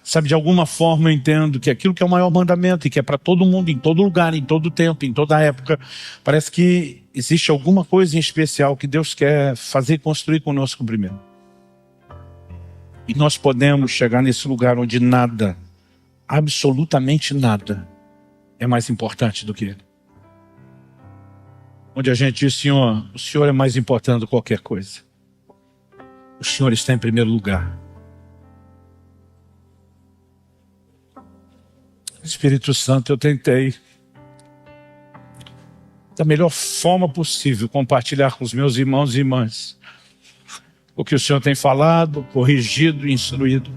[SPEAKER 1] Sabe, de alguma forma eu entendo que aquilo que é o maior mandamento e que é para todo mundo, em todo lugar, em todo tempo, em toda época, parece que existe alguma coisa em especial que Deus quer fazer e construir conosco primeiro. E nós podemos chegar nesse lugar onde nada, absolutamente nada, é mais importante do que Ele. Onde a gente diz, Senhor, o Senhor é mais importante do que qualquer coisa. O Senhor está em primeiro lugar. Espírito Santo, eu tentei, da melhor forma possível, compartilhar com os meus irmãos e irmãs o que o Senhor tem falado, corrigido e instruído.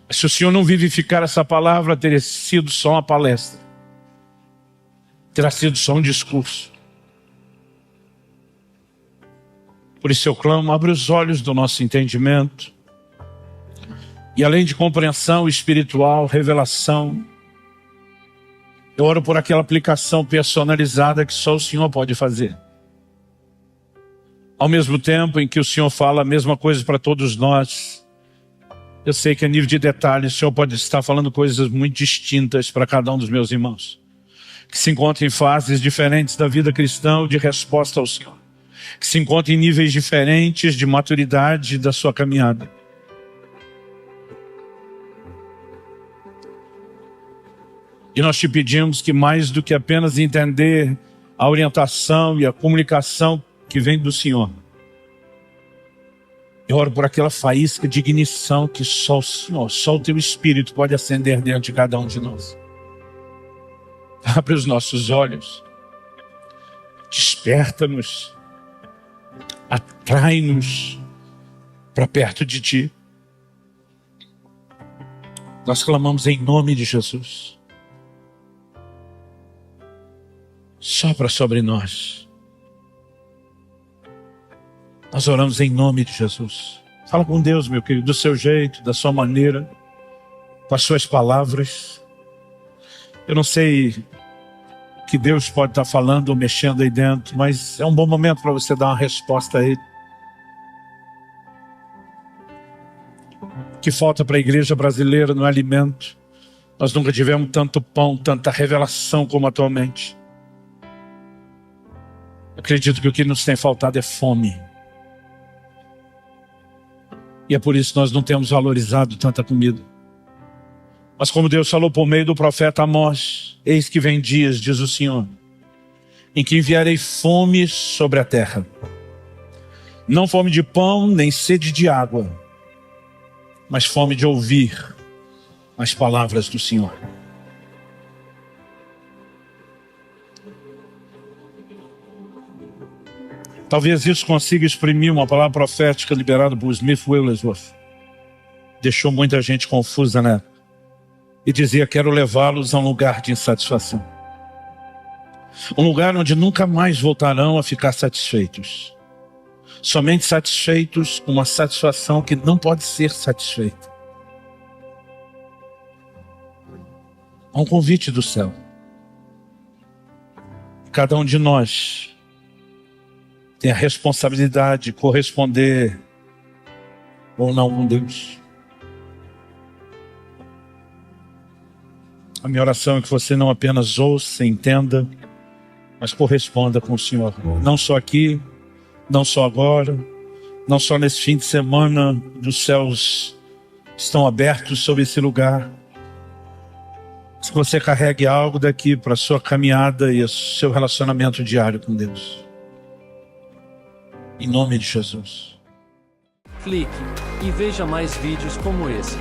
[SPEAKER 1] Mas se o Senhor não vivificar essa palavra, teria sido só uma palestra. Terá sido só um discurso. Por isso eu clamo, abre os olhos do nosso entendimento. E além de compreensão espiritual, revelação, eu oro por aquela aplicação personalizada que só o Senhor pode fazer. Ao mesmo tempo em que o Senhor fala a mesma coisa para todos nós, eu sei que a nível de detalhes o Senhor pode estar falando coisas muito distintas para cada um dos meus irmãos, que se encontram em fases diferentes da vida cristã de resposta ao Senhor, que se encontram em níveis diferentes de maturidade da sua caminhada. E nós te pedimos que mais do que apenas entender a orientação e a comunicação que vem do Senhor, eu oro por aquela faísca de ignição que só o Senhor, só o Teu Espírito pode acender dentro de cada um de nós. Abre os nossos olhos, desperta-nos, atrai-nos para perto de Ti. Nós clamamos em nome de Jesus. Sopra sobre nós. Nós oramos em nome de Jesus. Fala com Deus, meu querido, do seu jeito, da sua maneira, com as suas palavras. Eu não sei o que Deus pode estar falando ou mexendo aí dentro, mas é um bom momento para você dar uma resposta a Ele. O que falta para a igreja brasileira não é alimento. Nós nunca tivemos tanto pão, tanta revelação como atualmente. Eu acredito que o que nos tem faltado é fome. E é por isso que nós não temos valorizado tanta comida. Mas como Deus falou por meio do profeta Amós, eis que vem dias, diz o Senhor, em que enviarei fome sobre a terra. Não fome de pão, nem sede de água, mas fome de ouvir as palavras do Senhor. Talvez isso consiga exprimir uma palavra profética liberada por Smith Wigglesworth. Deixou muita gente confusa, né? e dizia: quero levá-los a um lugar de insatisfação. Um lugar onde nunca mais voltarão a ficar satisfeitos. Somente satisfeitos com uma satisfação que não pode ser satisfeita. Há um convite do céu. Cada um de nós tem a responsabilidade de corresponder ou não com Deus. A minha oração é que você não apenas ouça, entenda, mas corresponda com o Senhor. Não só aqui, não só agora, não só nesse fim de semana, os céus estão abertos sobre esse lugar. Se você carregue algo daqui para a sua caminhada e o seu relacionamento diário com Deus. Em nome de Jesus.
[SPEAKER 2] Clique e veja mais vídeos como esse.